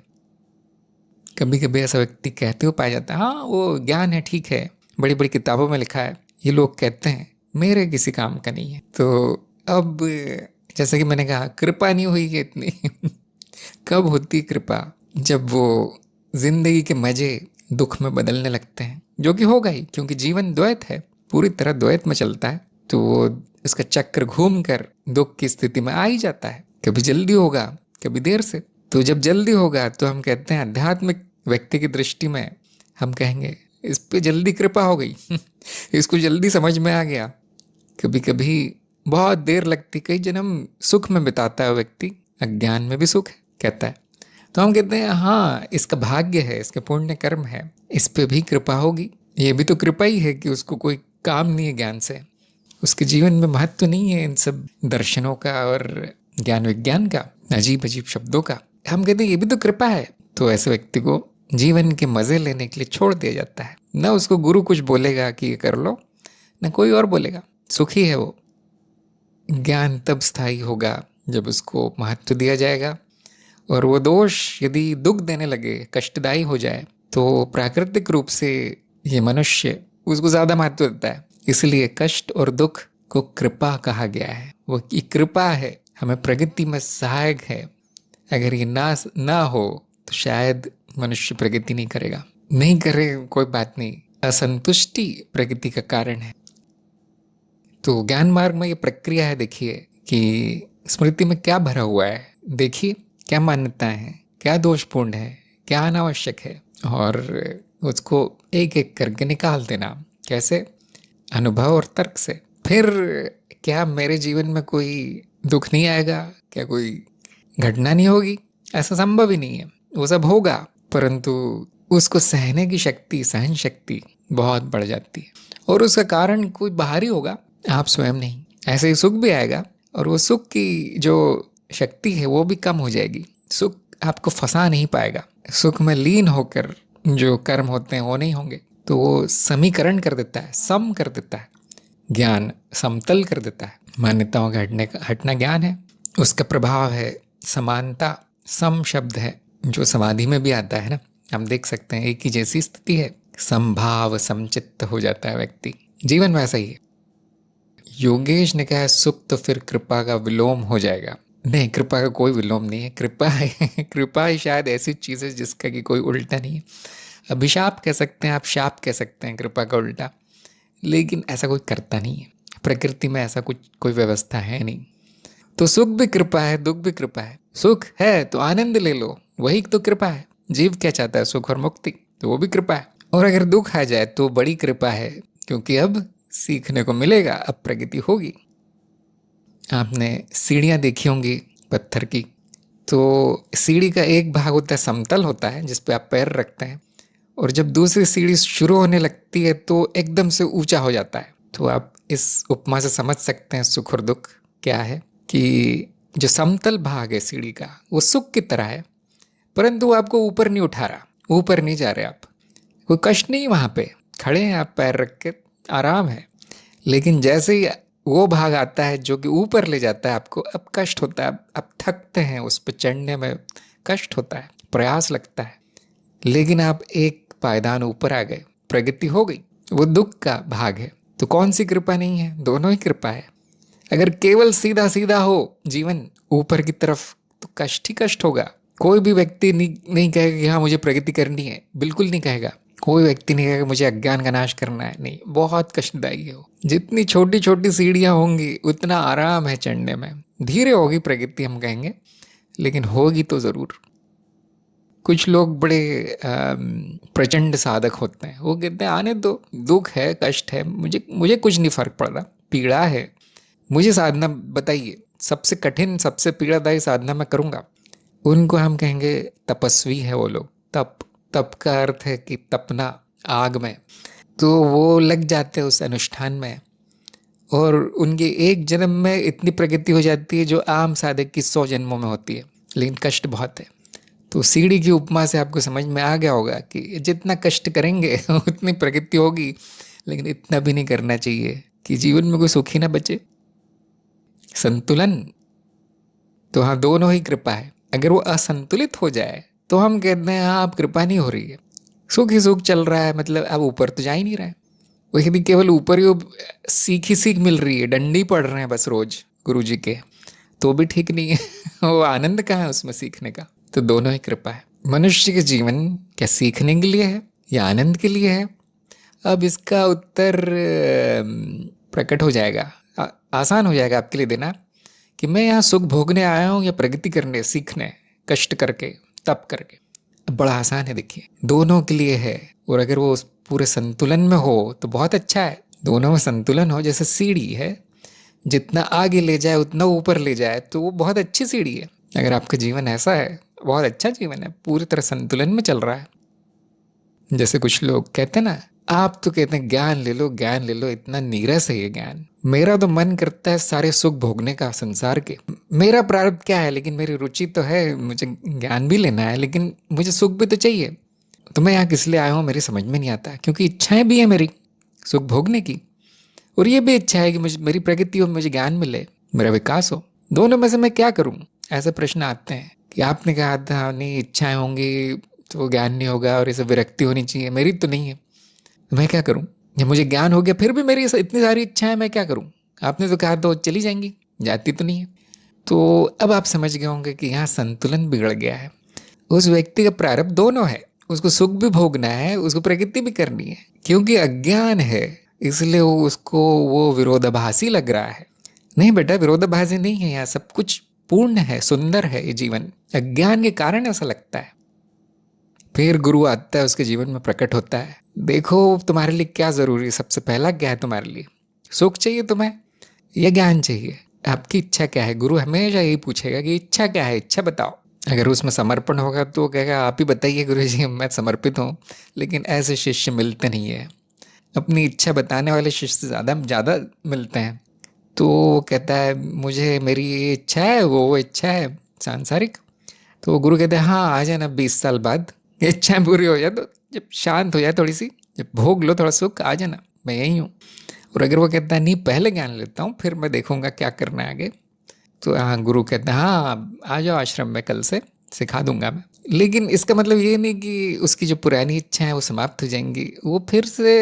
कभी कभी ऐसा व्यक्ति कहते हुए पाया जाता है, हाँ वो ज्ञान है, ठीक है, बड़ी बड़ी किताबों में लिखा है, ये लोग कहते हैं, मेरे किसी काम का नहीं है। तो अब जैसा कि मैंने कहा, कृपा नहीं हुई है इतनी। कब होती कृपा? जब वो जिंदगी के मजे दुख में बदलने लगते हैं, जो कि होगा ही, क्योंकि जीवन द्वैत है, पूरी तरह द्वैत में चलता है। तो वो उसका चक्र घूम कर दुख की स्थिति में आ ही जाता है, कभी जल्दी होगा कभी देर से। तो जब जल्दी होगा तो हम कहते हैं आध्यात्मिक व्यक्ति की दृष्टि में हम कहेंगे इस पे जल्दी कृपा हो गई। इसको जल्दी समझ में आ गया। कभी कभी बहुत देर लगती, कई जन्म सुख में बिताता है व्यक्ति, अज्ञान में भी सुख है कहता है। तो हम कहते हैं हाँ, इसका भाग्य है, इसके पुण्य कर्म है, इस पे भी कृपा होगी। ये भी तो कृपा ही है कि उसको कोई काम नहीं है ज्ञान से, उसके जीवन में महत्व नहीं है इन सब दर्शनों का और ज्ञान विज्ञान का, अजीब अजीब शब्दों का। हम कहते हैं ये भी तो कृपा है। तो ऐसे व्यक्ति को जीवन के मजे लेने के लिए छोड़ दिया जाता है। न उसको गुरु कुछ बोलेगा कि ये कर लो, न कोई और बोलेगा, सुखी है वो। ज्ञान तब स्थायी होगा जब उसको महत्व दिया जाएगा, और वो दोष यदि दुख देने लगे, कष्टदायी हो जाए, तो प्राकृतिक रूप से ये मनुष्य उसको ज़्यादा महत्व देता है। इसलिए कष्ट और दुख को कृपा कहा गया है। वो की कृपा है, हमें प्रगति में सहायक है, अगर ये ना हो तो शायद मनुष्य प्रगति नहीं करेगा। नहीं करे कोई बात नहीं, असंतुष्टि प्रगति का कारण है। तो ज्ञान मार्ग में ये प्रक्रिया है, देखिए कि स्मृति में क्या भरा हुआ है, देखिए क्या मान्यताएं हैं, क्या दोषपूर्ण है, क्या अनावश्यक है, और उसको एक एक करके निकाल देना। कैसे? अनुभव और तर्क से। फिर क्या मेरे जीवन में कोई दुख नहीं आएगा, क्या कोई घटना नहीं होगी? ऐसा संभव ही नहीं है। वो सब होगा, परंतु उसको सहने की शक्ति, सहन शक्ति बहुत बढ़ जाती है। और उसका कारण कोई बाहरी होगा, आप स्वयं नहीं। ऐसे ही सुख भी आएगा, और वो सुख की जो शक्ति है वो भी कम हो जाएगी। सुख आपको फंसा नहीं पाएगा। सुख में लीन होकर जो कर्म होते हैं वो नहीं होंगे। तो वो समीकरण कर देता है, सम कर देता है। ज्ञान समतल कर देता है। मान्यताओं का हटना ज्ञान है। उसका प्रभाव है समानता। सम शब्द है जो समाधि में भी आता है ना, हम देख सकते हैं एक ही जैसी स्थिति है, समभाव समचित्त हो जाता है व्यक्ति। जीवन वैसा ही है। योगेश ने कहा सुख तो फिर कृपा का विलोम हो जाएगा। नहीं, कृपा का कोई विलोम नहीं है। कृपा है कृपा ही शायद ऐसी चीज़ है जिसका कि कोई उल्टा नहीं है। अभिशाप कह सकते हैं आप, शाप कह सकते हैं कृपा का उल्टा, लेकिन ऐसा कोई करता नहीं है। प्रकृति में ऐसा कुछ कोई व्यवस्था है नहीं। तो सुख भी कृपा है, दुख भी कृपा है। सुख है तो आनंद ले लो, वही तो कृपा है। जीव क्या चाहता है? सुख और मुक्ति, तो वो भी कृपा है। और अगर दुख आ जाए तो बड़ी कृपा है, क्योंकि अब सीखने को मिलेगा, अब प्रगति होगी। आपने सीढ़ियाँ देखी होंगी पत्थर की, तो सीढ़ी का एक भाग होता है समतल होता है जिस पे आप पैर रखते हैं, और जब दूसरी सीढ़ी शुरू होने लगती है तो एकदम से ऊंचा हो जाता है। तो आप इस उपमा से समझ सकते हैं सुख और दुख क्या है, कि जो समतल भाग है सीढ़ी का वो सुख की तरह है, परंतु वो आपको ऊपर नहीं उठा रहा, ऊपर नहीं जा रहे आप। कोई कष्ट नहीं, वहाँ पे खड़े हैं आप पैर रख के, आराम है। लेकिन जैसे ही वो भाग आता है जो कि ऊपर ले जाता है आपको, अब कष्ट होता है, अब थकते हैं, उस पर चढ़ने में कष्ट होता है, प्रयास लगता है। लेकिन आप एक पायदान ऊपर आ गए, प्रगति हो गई। वो दुख का भाग है। तो कौन सी कृपा नहीं है? दोनों ही कृपा है। अगर केवल सीधा सीधा हो जीवन ऊपर की तरफ तो कष्ट ही कष्ट होगा। कोई भी व्यक्ति नहीं कहेगा कि हाँ मुझे प्रगति करनी है, बिल्कुल नहीं कहेगा। कोई व्यक्ति नहीं कहेगा मुझे अज्ञान का नाश करना है, नहीं, बहुत कष्टदायी है वो। जितनी छोटी छोटी सीढ़ियाँ होंगी उतना आराम है चढ़ने में। धीरे होगी प्रगति हम कहेंगे, लेकिन होगी तो ज़रूर। कुछ लोग बड़े प्रचंड साधक होते हैं, वो कहते हैं आने दो, दुख है, कष्ट है, मुझे कुछ नहीं फर्क पड़ रहा, पीड़ा है, मुझे साधना बताइए, सबसे कठिन सबसे पीड़ादायी साधना मैं करूँगा। उनको हम कहेंगे तपस्वी है वो लोग। तप का अर्थ है कि तपना आग में। तो वो लग जाते हैं उस अनुष्ठान में, और उनके एक जन्म में इतनी प्रगति हो जाती है जो आम साधक की 100 जन्मों में होती है, लेकिन कष्ट बहुत है। तो सीढ़ी की उपमा से आपको समझ में आ गया होगा कि जितना कष्ट करेंगे उतनी प्रगति होगी, लेकिन इतना भी नहीं करना चाहिए कि जीवन में कोई सुख ही ना बचे। संतुलन तो हाँ, दोनों ही कृपा है। अगर वो असंतुलित हो जाए तो हम कहते हैं हाँ अब कृपा नहीं हो रही है, सुख ही सुख चल रहा है, मतलब अब ऊपर तो जा ही नहीं रहा है। वो यदि केवल ऊपर ही सीख मिल रही है, डंडी पढ़ रहे हैं बस रोज गुरु जी के, तो भी ठीक नहीं है वो आनंद कहाँ है उसमें सीखने का? तो दोनों ही कृपा है। मनुष्य के जीवन क्या सीखने के लिए है या आनंद के लिए है? अब इसका उत्तर प्रकट हो जाएगा, आसान हो जाएगा आपके लिए देना, कि मैं यहाँ सुख भोगने आया हूँ या प्रगति करने, सीखने, कष्ट करके, तप करके। अब बड़ा आसान है, देखिए दोनों के लिए है। और अगर वो पूरे संतुलन में हो तो बहुत अच्छा है। दोनों में संतुलन हो, जैसे सीढ़ी है, जितना आगे ले जाए उतना ऊपर ले जाए, तो वो बहुत अच्छी सीढ़ी है। अगर आपका जीवन ऐसा है, बहुत अच्छा जीवन है, पूरी तरह संतुलन में चल रहा है। जैसे कुछ लोग कहते हैं ना, आप तो कहते हैं ज्ञान ले लो, ज्ञान ले लो, इतना नीरस है ये ज्ञान। मेरा तो मन करता है सारे सुख भोगने का संसार के। मेरा प्रारब्ध क्या है, लेकिन मेरी रुचि तो है, मुझे ज्ञान भी लेना है, लेकिन मुझे सुख भी तो चाहिए। तो मैं यहाँ किस लिए आया हूँ मेरी समझ में नहीं आता, क्योंकि इच्छाएं भी है मेरी सुख भोगने की, और ये भी इच्छा है कि मुझे मेरी प्रगति हो, मुझे ज्ञान मिले, मेरा विकास हो। दोनों में से मैं क्या करूँ? ऐसे प्रश्न आते हैं कि आपने कहा था नहीं इच्छाएं होंगी तो ज्ञान नहीं होगा, और इसे विरक्ति होनी चाहिए, मेरी तो नहीं है, तो मैं क्या करूं? जब मुझे ज्ञान हो गया फिर भी मेरी इतनी सारी इच्छाएं, मैं क्या करूं? आपने तो कहा तो चली जाएंगी, जाती तो नहीं है। तो अब आप समझ गए होंगे कि यहाँ संतुलन बिगड़ गया है। उस व्यक्ति का प्रारब्ध दोनों है, उसको सुख भी भोगना है, उसको प्रकृति भी करनी है। क्योंकि अज्ञान है इसलिए वो विरोधाभासी लग रहा है। नहीं बेटा, विरोधाभासी नहीं है, यहाँ सब कुछ पूर्ण है, सुंदर है ये जीवन। अज्ञान के कारण ऐसा लगता है। फिर गुरु आता है, उसके जीवन में प्रकट होता है। देखो तुम्हारे लिए क्या जरूरी है, सबसे पहला क्या है तुम्हारे लिए? सुख चाहिए तुम्हें या ज्ञान चाहिए? आपकी इच्छा क्या है? गुरु हमेशा यही पूछेगा कि इच्छा क्या है, इच्छा बताओ। अगर उसमें समर्पण होगा तो कहेगा आप ही बताइए गुरु जी, मैं समर्पित हूँ। लेकिन ऐसे शिष्य मिलते नहीं है। अपनी इच्छा बताने वाले शिष्य ज़्यादा ज़्यादा मिलते हैं। तो वो कहता है मुझे मेरी ये इच्छा है, वो इच्छा है सांसारिक। तो गुरु कहते हैं हाँ आ जाना 20 साल बाद, ये इच्छाएं पूरी हो जाए, तो जब शांत हो जाए थोड़ी सी, जब भोग लो थोड़ा सुख, आ जाना, मैं यही हूँ। और अगर वो कहता है नहीं पहले ज्ञान लेता हूँ फिर मैं देखूंगा क्या करना है आगे, तो हाँ गुरु कहते हैं हाँ आ जाओ आश्रम में, कल से सिखा दूंगा मैं। लेकिन इसका मतलब ये नहीं कि उसकी जो पुरानी इच्छा है वो समाप्त हो जाएंगी। वो फिर से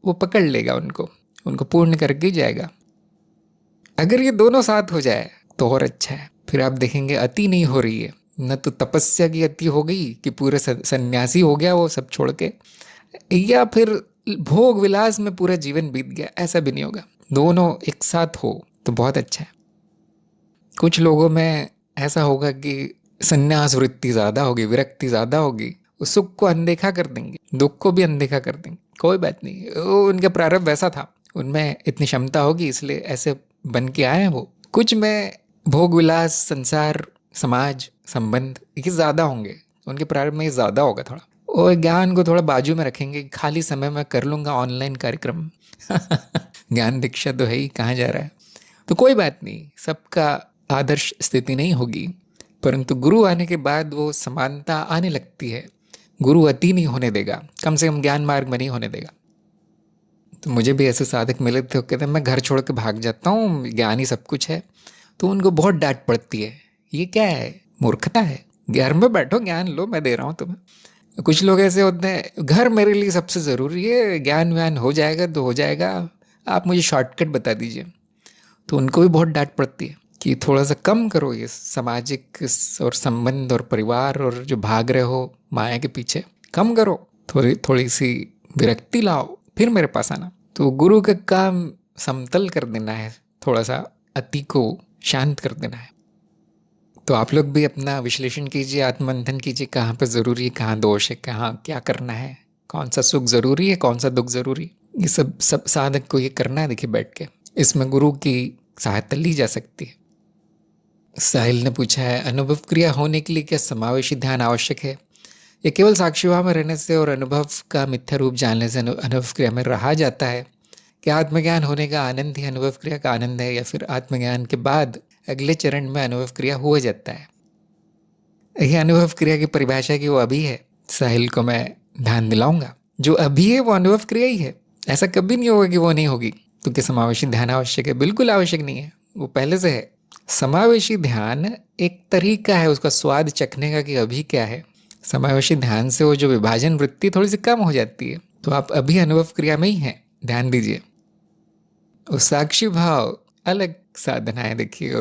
वो पकड़ लेगा उनको पूर्ण करके ही जाएगा। अगर ये दोनों साथ हो जाए तो और अच्छा है। फिर आप देखेंगे अति नहीं हो रही है, न तो तपस्या की अति हो गई कि पूरे सन्यासी हो गया वो सब छोड़ के, या फिर भोग विलास में पूरा जीवन बीत गया, ऐसा भी नहीं होगा। दोनों एक साथ हो तो बहुत अच्छा है। कुछ लोगों में ऐसा होगा कि संन्यास वृत्ति ज़्यादा होगी, विरक्ति ज़्यादा होगी, वो सुख को अनदेखा कर देंगे, दुख को भी अनदेखा कर देंगे। कोई बात नहीं, वो उनका प्रारब्ध वैसा था, उनमें इतनी क्षमता होगी इसलिए ऐसे बन के आए हैं वो। कुछ में भोग विलास, संसार, समाज, संबंध ये ज़्यादा होंगे, उनके प्रारंभ में ये ज़्यादा होगा थोड़ा। और ज्ञान को थोड़ा बाजू में रखेंगे, खाली समय में कर लूँगा ऑनलाइन कार्यक्रम ज्ञान दीक्षा तो है ही, कहाँ जा रहा है। तो कोई बात नहीं, सबका आदर्श स्थिति नहीं होगी, परंतु गुरु आने के बाद वो समानता आने लगती है। गुरु अति नहीं होने देगा, कम से कम ज्ञान मार्ग में नहीं होने देगा। तो मुझे भी ऐसे साधक मिले थे, कहते मैं घर छोड़ के भाग जाता हूँ, ज्ञान ही सब कुछ है। तो उनको बहुत डांट पड़ती है, ये क्या है, मूर्खता है, घर में बैठो ज्ञान लो, मैं दे रहा हूँ तुम्हें। कुछ लोग ऐसे होते हैं, घर मेरे लिए सबसे ज़रूरी है, ज्ञान व्यान हो जाएगा तो हो जाएगा, आप मुझे शॉर्टकट बता दीजिए। तो उनको भी बहुत डांट पड़ती है कि थोड़ा सा कम करो ये सामाजिक और संबंध और परिवार और जो भाग रहे हो माया के पीछे, कम करो, थोड़ी सी विरक्ति लाओ, फिर मेरे पास आना। तो गुरु का काम समतल कर देना है, थोड़ा सा अति को शांत कर देना है। तो आप लोग भी अपना विश्लेषण कीजिए, आत्ममंथन कीजिए, कहाँ पर ज़रूरी है, कहाँ दोष है, कहाँ क्या करना है, कौन सा सुख ज़रूरी है, कौन सा दुख ज़रूरी। ये सब साधक को ये करना है। देखिए बैठ के इसमें गुरु की सहायता ली जा सकती है। साहिल ने पूछा है अनुभव क्रिया होने के लिए क्या समावेशी ध्यान आवश्यक है, या केवल साक्षी भाव में रहने से और अनुभव का मिथ्या रूप जानने से अनुभव क्रिया में रहा जाता है? क्या आत्मज्ञान होने का आनंद ही अनुभव क्रिया का आनंद है, या फिर आत्मज्ञान के बाद अगले चरण में अनुभव क्रिया हो जाता है? यह अनुभव क्रिया की परिभाषा की वो अभी है, साहिल को मैं ध्यान दिलाऊंगा। जो अभी है वो अनुभव क्रिया ही है, ऐसा कभी नहीं होगा कि वो नहीं होगी। तो क्या समावेशी ध्यान आवश्यक है? बिल्कुल आवश्यक नहीं है, वो पहले से है। समावेशी ध्यान एक तरीका है उसका स्वाद चखने का कि अभी क्या है। समावेशी ध्यान से वो जो विभाजन वृत्ति थोड़ी सी कम हो जाती है, तो आप अभी अनुभव क्रिया में ही हैं, ध्यान दीजिए। और साक्षी भाव अलग साधना है। देखिए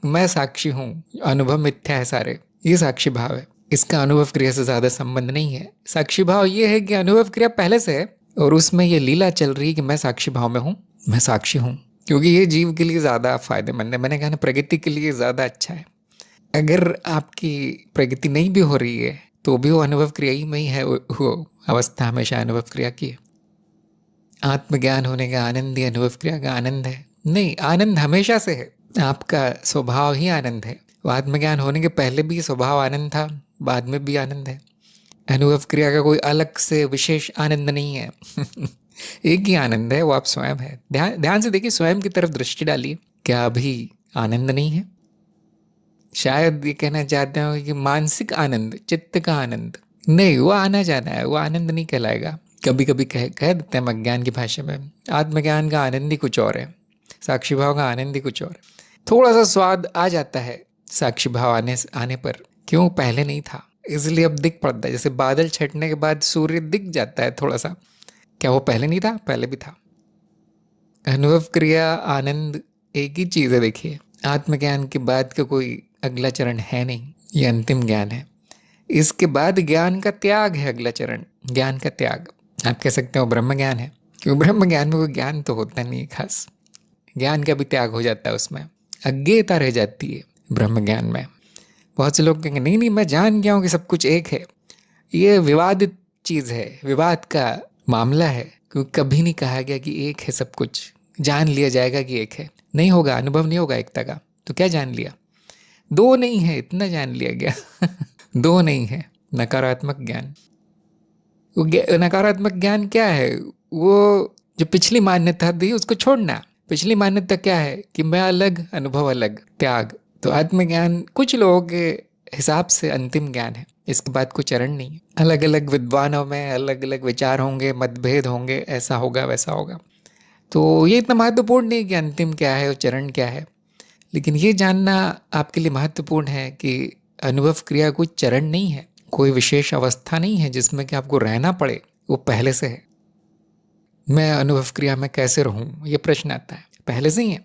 मैं साक्षी हूँ, अनुभव मिथ्या है सारे, ये साक्षी भाव है, इसका अनुभव क्रिया से ज़्यादा संबंध नहीं है। साक्षी भाव ये है कि अनुभव क्रिया पहले से है और उसमें ये लीला चल रही है कि मैं साक्षी भाव में हूँ, मैं साक्षी हूँ, क्योंकि ये जीव के लिए ज़्यादा फायदेमंद है। मैंने कहा ना, प्रगति के लिए ज़्यादा अच्छा है। अगर आपकी प्रगति नहीं भी हो रही है तो भी वो अनुभव क्रिया ही में ही है, वो अवस्था हमेशा अनुभव क्रिया की है। आत्मज्ञान होने का आनंद ही अनुभव क्रिया का आनंद है? नहीं, आनंद हमेशा से है, आपका स्वभाव ही आनंद है। आत्मज्ञान होने के पहले भी स्वभाव आनंद था, बाद में भी आनंद है। अनुभव क्रिया का कोई अलग से विशेष आनंद नहीं है एक ही आनंद है, वो आप स्वयं है। ध्यान से देखिए, स्वयं की तरफ दृष्टि डालिए, क्या अभी आनंद नहीं है? शायद ये कहना चाहते हो कि मानसिक आनंद, चित्त का आनंद नहीं, वो आना जाना है, वो आनंद नहीं कहलाएगा। कभी कभी कह देते हैं अज्ञान की भाषा में, आत्मज्ञान का आनंद ही कुछ और है, साक्षी भाव का आनंद ही कुछ और है। थोड़ा सा स्वाद आ जाता है साक्षी भाव आने पर, क्यों पहले नहीं था, इसलिए अब दिख पड़ता है। जैसे बादल छटने के बाद सूर्य दिख जाता है थोड़ा सा, क्या वो पहले नहीं था? पहले भी था। अनुभव क्रिया आनंद एक ही चीज़ है। देखिए आत्मज्ञान के बाद का कोई अगला चरण है नहीं, ये अंतिम ज्ञान है। इसके बाद ज्ञान का त्याग है अगला चरण, ज्ञान का त्याग। आप कह सकते हो ब्रह्म ज्ञान है, क्योंकि ब्रह्म ज्ञान में कोई ज्ञान तो होता नहीं है खास, ज्ञान का भी त्याग हो जाता है, उसमें अज्ञेयता रह जाती है ब्रह्म ज्ञान में। बहुत से लोग कहेंगे नहीं नहीं मैं जान गया हूँ कि सब कुछ एक है। ये विवादित चीज़ है, विवाद का मामला है, क्योंकि कभी नहीं कहा गया कि एक है सब कुछ। जान लिया जाएगा कि एक है, नहीं होगा, अनुभव नहीं होगा एकता का, तो क्या जान लिया? दो नहीं है, इतना जान लिया गया। दो नहीं है, नकारात्मक ज्ञान। वो नकारात्मक ज्ञान क्या है? वो जो पिछली मान्यता थी उसको छोड़ना। पिछली मान्यता क्या है कि मैं अलग, अनुभव अलग, त्याग। तो आत्मज्ञान कुछ लोगों के हिसाब से अंतिम ज्ञान है, इसके बाद कोई चरण नहीं है। अलग अलग विद्वानों में अलग अलग विचार होंगे, मतभेद होंगे, ऐसा होगा वैसा होगा। तो ये इतना महत्वपूर्ण नहीं कि अंतिम क्या है और चरण क्या है, लेकिन ये जानना आपके लिए महत्वपूर्ण है कि अनुभव क्रिया कोई चरण नहीं है, कोई विशेष अवस्था नहीं है जिसमें कि आपको रहना पड़े, वो पहले से है। मैं अनुभव क्रिया में कैसे रहूं, ये प्रश्न आता है, पहले से ही है।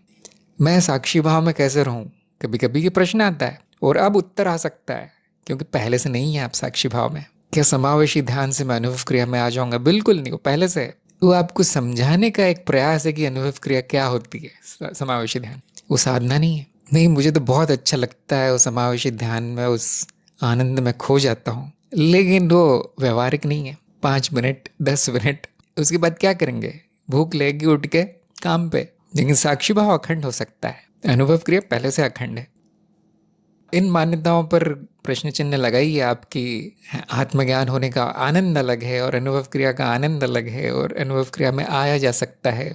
मैं साक्षी भाव में कैसे रहूं, कभी कभी ये प्रश्न आता है, और अब उत्तर आ सकता है, क्योंकि पहले से नहीं है आप साक्षी भाव में। क्या समावेशी ध्यान से मैं अनुभव क्रिया में आ जाऊंगा? बिल्कुल नहीं, वो पहले से है। वो आपको समझाने का एक प्रयास है कि अनुभव क्रिया क्या होती है, समावेशी ध्यान, वो साधना नहीं है। नहीं, मुझे तो बहुत अच्छा लगता है वो समावेशी ध्यान में, उस आनंद में खो जाता हूँ, लेकिन वो व्यवहारिक नहीं है। 5 मिनट 10 मिनट, उसके बाद क्या करेंगे? भूख लगेगी, उठ के काम पे। लेकिन साक्षी भाव अखंड हो सकता है, अनुभव क्रिया पहले से अखंड है। इन मान्यताओं पर प्रश्न चिन्ह लगाइए आपकी। आत्मज्ञान होने का आनंद अलग है और अनुभव क्रिया का आनंद अलग है, और अनुभव क्रिया में आया जा सकता है,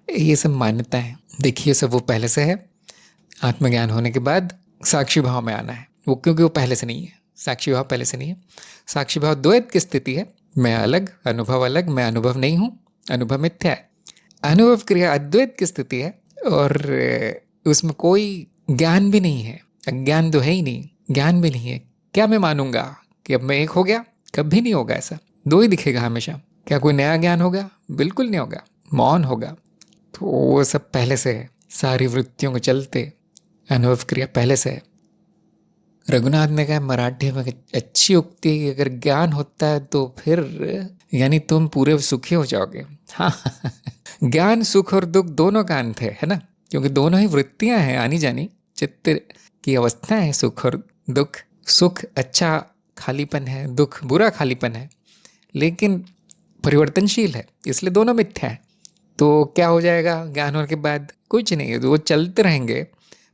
ये सब मान्यता है। देखिए सब वो पहले से है, आत्मज्ञान होने के बाद साक्षी भाव में आना है, वो क्योंकि वो पहले से नहीं है। साक्षी भाव पहले से नहीं है। साक्षी भाव द्वैत की स्थिति है, मैं अलग, अनुभव अलग, मैं अनुभव नहीं हूँ, अनुभव मिथ्या है। अनुभव क्रिया अद्वैत की स्थिति है, और उसमें कोई ज्ञान भी नहीं है, अज्ञान तो है ही नहीं, ज्ञान भी नहीं है। क्या मैं मानूंगा कि अब मैं एक हो गया? कभी नहीं होगा ऐसा, दो ही दिखेगा हमेशा। क्या कोई नया ज्ञान होगा? बिल्कुल नहीं होगा, मौन होगा। तो वो सब पहले से है, सारी वृत्तियों को चलते अनुभव क्रिया पहले से है। रघुनाथ ने कहा मराठी में अच्छी उक्ति, अगर ज्ञान होता है तो फिर यानी तुम पूरे सुखी हो जाओगे। हाँ, ज्ञान सुख और दुख दोनों का अंत है ना, क्योंकि दोनों ही वृत्तियां हैं, आनी जानी चित्त की अवस्था है, सुख और दुख। सुख अच्छा खालीपन है, दुख बुरा खालीपन है, लेकिन परिवर्तनशील है, इसलिए दोनों मिथ्या है। तो क्या हो जाएगा ज्ञान होने के बाद? कुछ नहीं, वो चलते रहेंगे,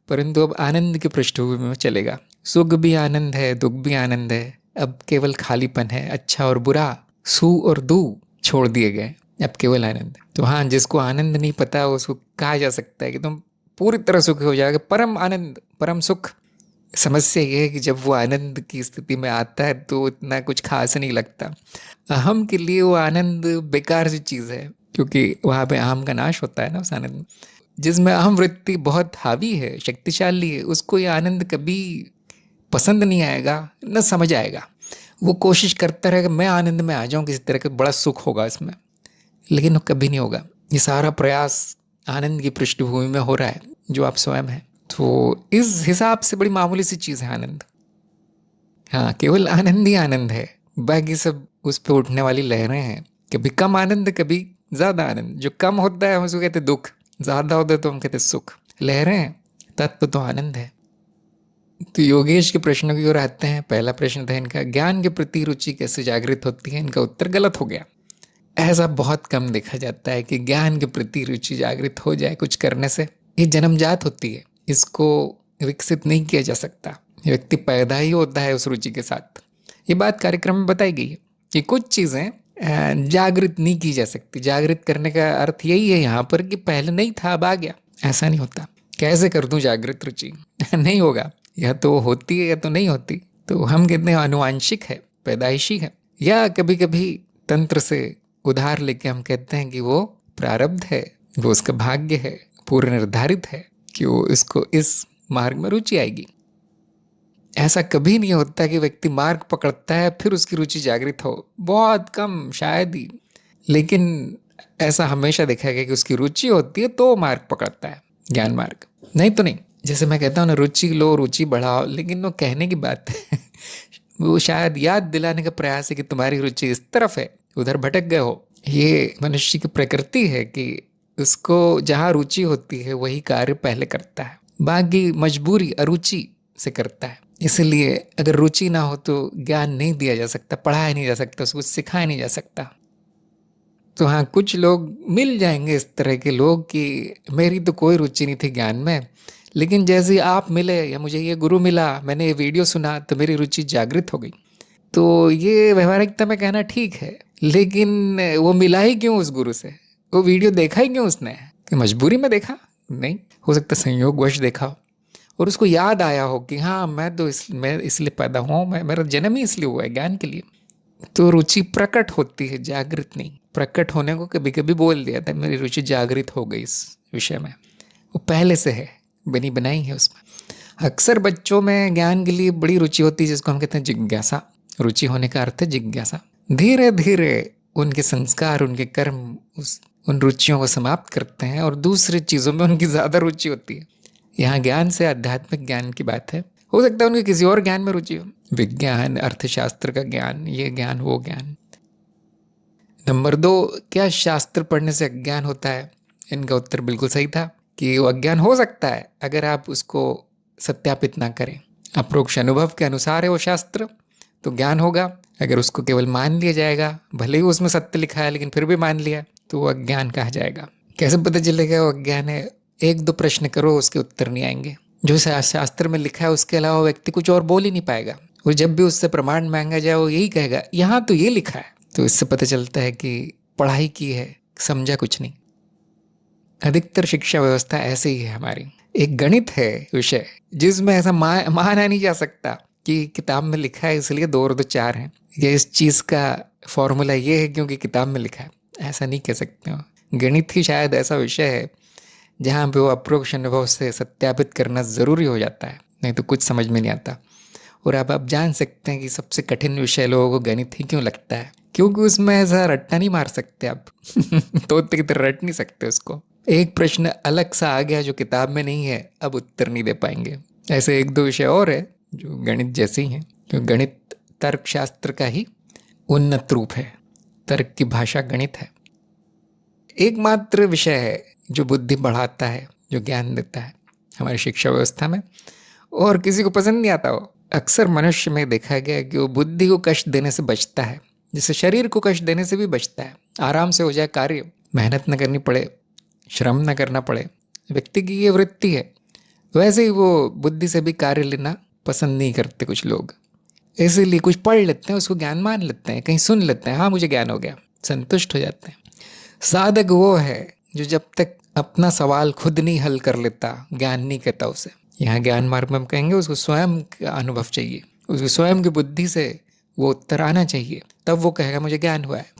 परंतु अब आनंद की पृष्ठभूमि में चलेगा। सुख भी आनंद है, दुख भी आनंद है, अब केवल खालीपन है, अच्छा और बुरा, सु और दू छोड़ दिए गए, अब केवल आनंद। तो हाँ, जिसको आनंद नहीं पता उसको कहा जा सकता है कि तुम पूरी तरह सुखी हो जाएगा, परम आनंद, परम सुख। समस्या ये है कि जब वो आनंद की स्थिति में आता है तो इतना कुछ खास नहीं लगता। अहम के लिए वो आनंद बेकार सी चीज़ है, क्योंकि वहाँ पे अहम का नाश होता है ना उस आनंद में। जिसमें अहम वृत्ति बहुत हावी है, शक्तिशाली है, उसको ये आनंद कभी पसंद नहीं आएगा, न समझ आएगा। वो कोशिश करता रहेगा मैं आनंद में आ जाऊं, किसी तरह का बड़ा सुख होगा इसमें, लेकिन वो कभी नहीं होगा। ये सारा प्रयास आनंद की पृष्ठभूमि में हो रहा है, जो आप स्वयं है। तो इस हिसाब से बड़ी मामूली सी चीज़ है आनंद। हाँ, केवल आनंद ही आनंद है, बाकी सब उस पर उठने वाली लहरें हैं। कभी कम आनंद, कभी ज़्यादा आनंद। जो कम होता है उसको कहते दुख, ज़्यादा होता है तो हम कहते सुख। लहरें हैं, तत्व तो आनंद है। तो योगेश के प्रश्नों की ओर आते हैं। पहला प्रश्न था इनका, ज्ञान के प्रति रुचि कैसे जागृत होती है? इनका उत्तर गलत हो गया। ऐसा बहुत कम देखा जाता है कि ज्ञान के प्रति रुचि जागृत हो जाए कुछ करने से। ये जन्मजात होती है, इसको विकसित नहीं किया जा सकता। व्यक्ति पैदा ही होता है उस रुचि के साथ। ये बात कार्यक्रम में बताई गई है कि कुछ चीज़ें जागृत नहीं की जा सकती। जागृत करने का अर्थ यही है यहाँ पर कि पहले नहीं था अब आ गया, ऐसा नहीं होता। कैसे कर दूं जागृत रुचि? नहीं होगा, या तो होती है या तो नहीं होती। तो हम कहते हैं आनुवांशिक है, पैदाइशी है, या कभी कभी तंत्र से उधार लेके हम कहते हैं कि वो प्रारब्ध है, वो उसका भाग्य है, पूर्व निर्धारित है कि वो इसको इस मार्ग में रुचि आएगी। ऐसा कभी नहीं होता कि व्यक्ति मार्ग पकड़ता है फिर उसकी रुचि जागृत हो, बहुत कम, शायद ही। लेकिन ऐसा हमेशा देखा गया कि उसकी रुचि होती है तो मार्ग पकड़ता है, ज्ञान मार्ग, नहीं तो नहीं। जैसे मैं कहता हूँ ना, रुचि लो, रुचि बढ़ाओ, लेकिन वो कहने की बात है। वो शायद याद दिलाने का प्रयास है कि तुम्हारी रुचि इस तरफ है, उधर भटक गए हो। ये मनुष्य की प्रकृति है कि उसको जहाँ रुचि होती है वही कार्य पहले करता है, बाकी मजबूरी अरुचि से करता है। इसलिए अगर रुचि ना हो तो ज्ञान नहीं दिया जा सकता, पढ़ाया नहीं जा सकता, उसको सिखाया नहीं जा सकता। तो हाँ, कुछ लोग मिल जाएंगे इस तरह के लोग कि मेरी तो कोई रुचि नहीं थी ज्ञान में, लेकिन जैसे ही आप मिले या मुझे ये गुरु मिला, मैंने ये वीडियो सुना, तो मेरी रुचि जागृत हो गई। तो ये व्यवहारिकता में कहना ठीक है, लेकिन वो मिला ही क्यों उस गुरु से? वो वीडियो देखा ही क्यों उसने? कि मजबूरी में देखा? नहीं, हो सकता संयोगवश देखा हो और उसको याद आया हो कि हाँ, मैं इसलिए पैदा हुआ, मेरा जन्म ही इसलिए हुआ है, ज्ञान के लिए। तो रुचि प्रकट होती है, जागृत नहीं। प्रकट होने को कभी कभी बोल दिया था, मेरी रुचि जागृत हो गई इस विषय में, वो पहले से है, बनी बनाई है उसमें। अक्सर बच्चों में ज्ञान के लिए बड़ी रुचि होती है, जिसको हम कहते हैं जिज्ञासा। रुचि होने का अर्थ है जिज्ञासा। धीरे धीरे उनके संस्कार, उनके कर्म उन रुचियों को समाप्त करते हैं और दूसरी चीज़ों में उनकी ज़्यादा रुचि होती है। यहाँ ज्ञान से आध्यात्मिक ज्ञान की बात है। हो सकता है उनके किसी और ज्ञान में रुचि हो, विज्ञान, अर्थशास्त्र का ज्ञान, ये ज्ञान, वो ज्ञान। नंबर 2, क्या शास्त्र पढ़ने से अज्ञान होता है? इनका उत्तर बिल्कुल सही था कि वो अज्ञान हो सकता है अगर आप उसको सत्यापित ना करें। अप्रोक्ष अनुभव के अनुसार है वो शास्त्र, तो ज्ञान होगा। अगर उसको केवल मान लिया जाएगा, भले ही उसमें सत्य लिखा है लेकिन फिर भी मान लिया, तो वो अज्ञान कहा जाएगा। कैसे पता चलेगा वो अज्ञान है? 1-2 प्रश्न करो, उसके उत्तर नहीं आएंगे। जो शास्त्र में लिखा है उसके अलावा व्यक्ति कुछ और बोल ही नहीं पाएगा। वो जब भी उससे प्रमाण मांगा जाए वो यही कहेगा, यहाँ तो ये लिखा है। तो इससे पता चलता है कि पढ़ाई की है, समझा कुछ नहीं। अधिकतर शिक्षा व्यवस्था ऐसे ही है हमारी। एक गणित है विषय जिसमें ऐसा माना नहीं जा सकता कि किताब में लिखा है इसलिए 2 और 2 4 हैं, या इस चीज़ का फॉर्मूला ये है क्योंकि किताब में लिखा है। ऐसा नहीं कह सकते हो। गणित ही शायद ऐसा विषय है जहाँ पे वो अप्रोक्ष अनुभव से सत्यापित करना ज़रूरी हो जाता है, नहीं तो कुछ समझ में नहीं आता। और अब आप जान सकते हैं कि सबसे कठिन विषय लोगों को गणित ही क्यों लगता है, क्योंकि उसमें ऐसा रट्टा नहीं मार सकते आप। तोते की तरह रट नहीं सकते उसको। एक प्रश्न अलग सा आ गया जो किताब में नहीं है, अब उत्तर नहीं दे पाएंगे। ऐसे 1-2 विषय और है जो गणित जैसे ही हैं, क्योंकि गणित तर्कशास्त्र का ही उन्नत रूप है। तर्क की भाषा गणित है। एकमात्र विषय है जो बुद्धि बढ़ाता है, जो ज्ञान देता है हमारी शिक्षा व्यवस्था में, और किसी को पसंद नहीं आता वो। अक्सर मनुष्य में देखा गया कि वो बुद्धि को कष्ट देने से बचता है, जिससे शरीर को कष्ट देने से भी बचता है। आराम से हो जाए कार्य, मेहनत न करनी पड़े, श्रम न करना पड़े, व्यक्ति की ये वृत्ति है। वैसे ही वो बुद्धि से भी कार्य लेना पसंद नहीं करते कुछ लोग, इसीलिए कुछ पढ़ लेते हैं, उसको ज्ञान मान लेते हैं, कहीं सुन लेते हैं, हाँ मुझे ज्ञान हो गया, संतुष्ट हो जाते हैं। साधक वो है जो जब तक अपना सवाल खुद नहीं हल कर लेता, ज्ञान नहीं कहता उसे। यहाँ ज्ञान मार्ग में हम कहेंगे उसको स्वयं का अनुभव चाहिए, उसको स्वयं की बुद्धि से वो उत्तर आना चाहिए, तब वो कहेगा मुझे ज्ञान हुआ है।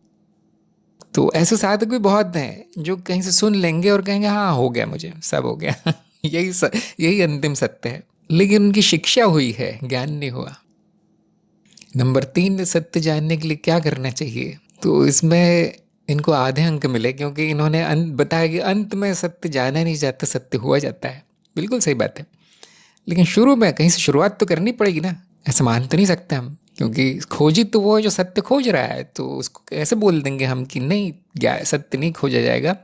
तो ऐसे साधक भी बहुत हैं जो कहीं से सुन लेंगे और कहेंगे हाँ हो गया, मुझे सब हो गया। यही अंतिम सत्य है, लेकिन उनकी शिक्षा हुई है, ज्ञान नहीं हुआ। नंबर 3, सत्य जानने के लिए क्या करना चाहिए? तो इसमें इनको आधे अंक मिले, क्योंकि इन्होंने बताया कि अंत में सत्य जाना नहीं जाता, सत्य हुआ जाता है। बिल्कुल सही बात है, लेकिन शुरू में कहीं से शुरुआत तो करनी पड़ेगी ना। ऐसे मान तो नहीं सकते हम, क्योंकि खोजी तो वो है जो सत्य खोज रहा है, तो उसको कैसे बोल देंगे हम कि नहीं, सत्य नहीं खोजा जाएगा,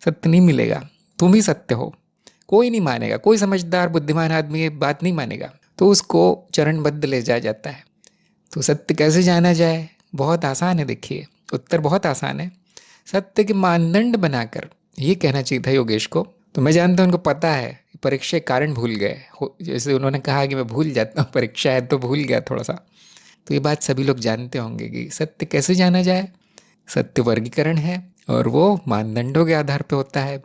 सत्य नहीं मिलेगा, तुम ही सत्य हो। कोई नहीं मानेगा, कोई समझदार बुद्धिमान आदमी ये बात नहीं मानेगा, तो उसको चरणबद्ध ले जाया जाता है। तो सत्य कैसे जाना जाए? बहुत आसान है, देखिए उत्तर बहुत आसान है। सत्य के मानदंड बनाकर ये कहना चाहिए था योगेश को। तो मैं जानता हूँ उनको पता है, परीक्षा के कारण भूल गए, जैसे उन्होंने कहा कि मैं भूल जाता हूँ, परीक्षा है तो भूल गया थोड़ा सा। तो ये बात सभी लोग जानते होंगे कि सत्य कैसे जाना जाए। सत्य वर्गीकरण है और वो मानदंडों के आधार पर होता है।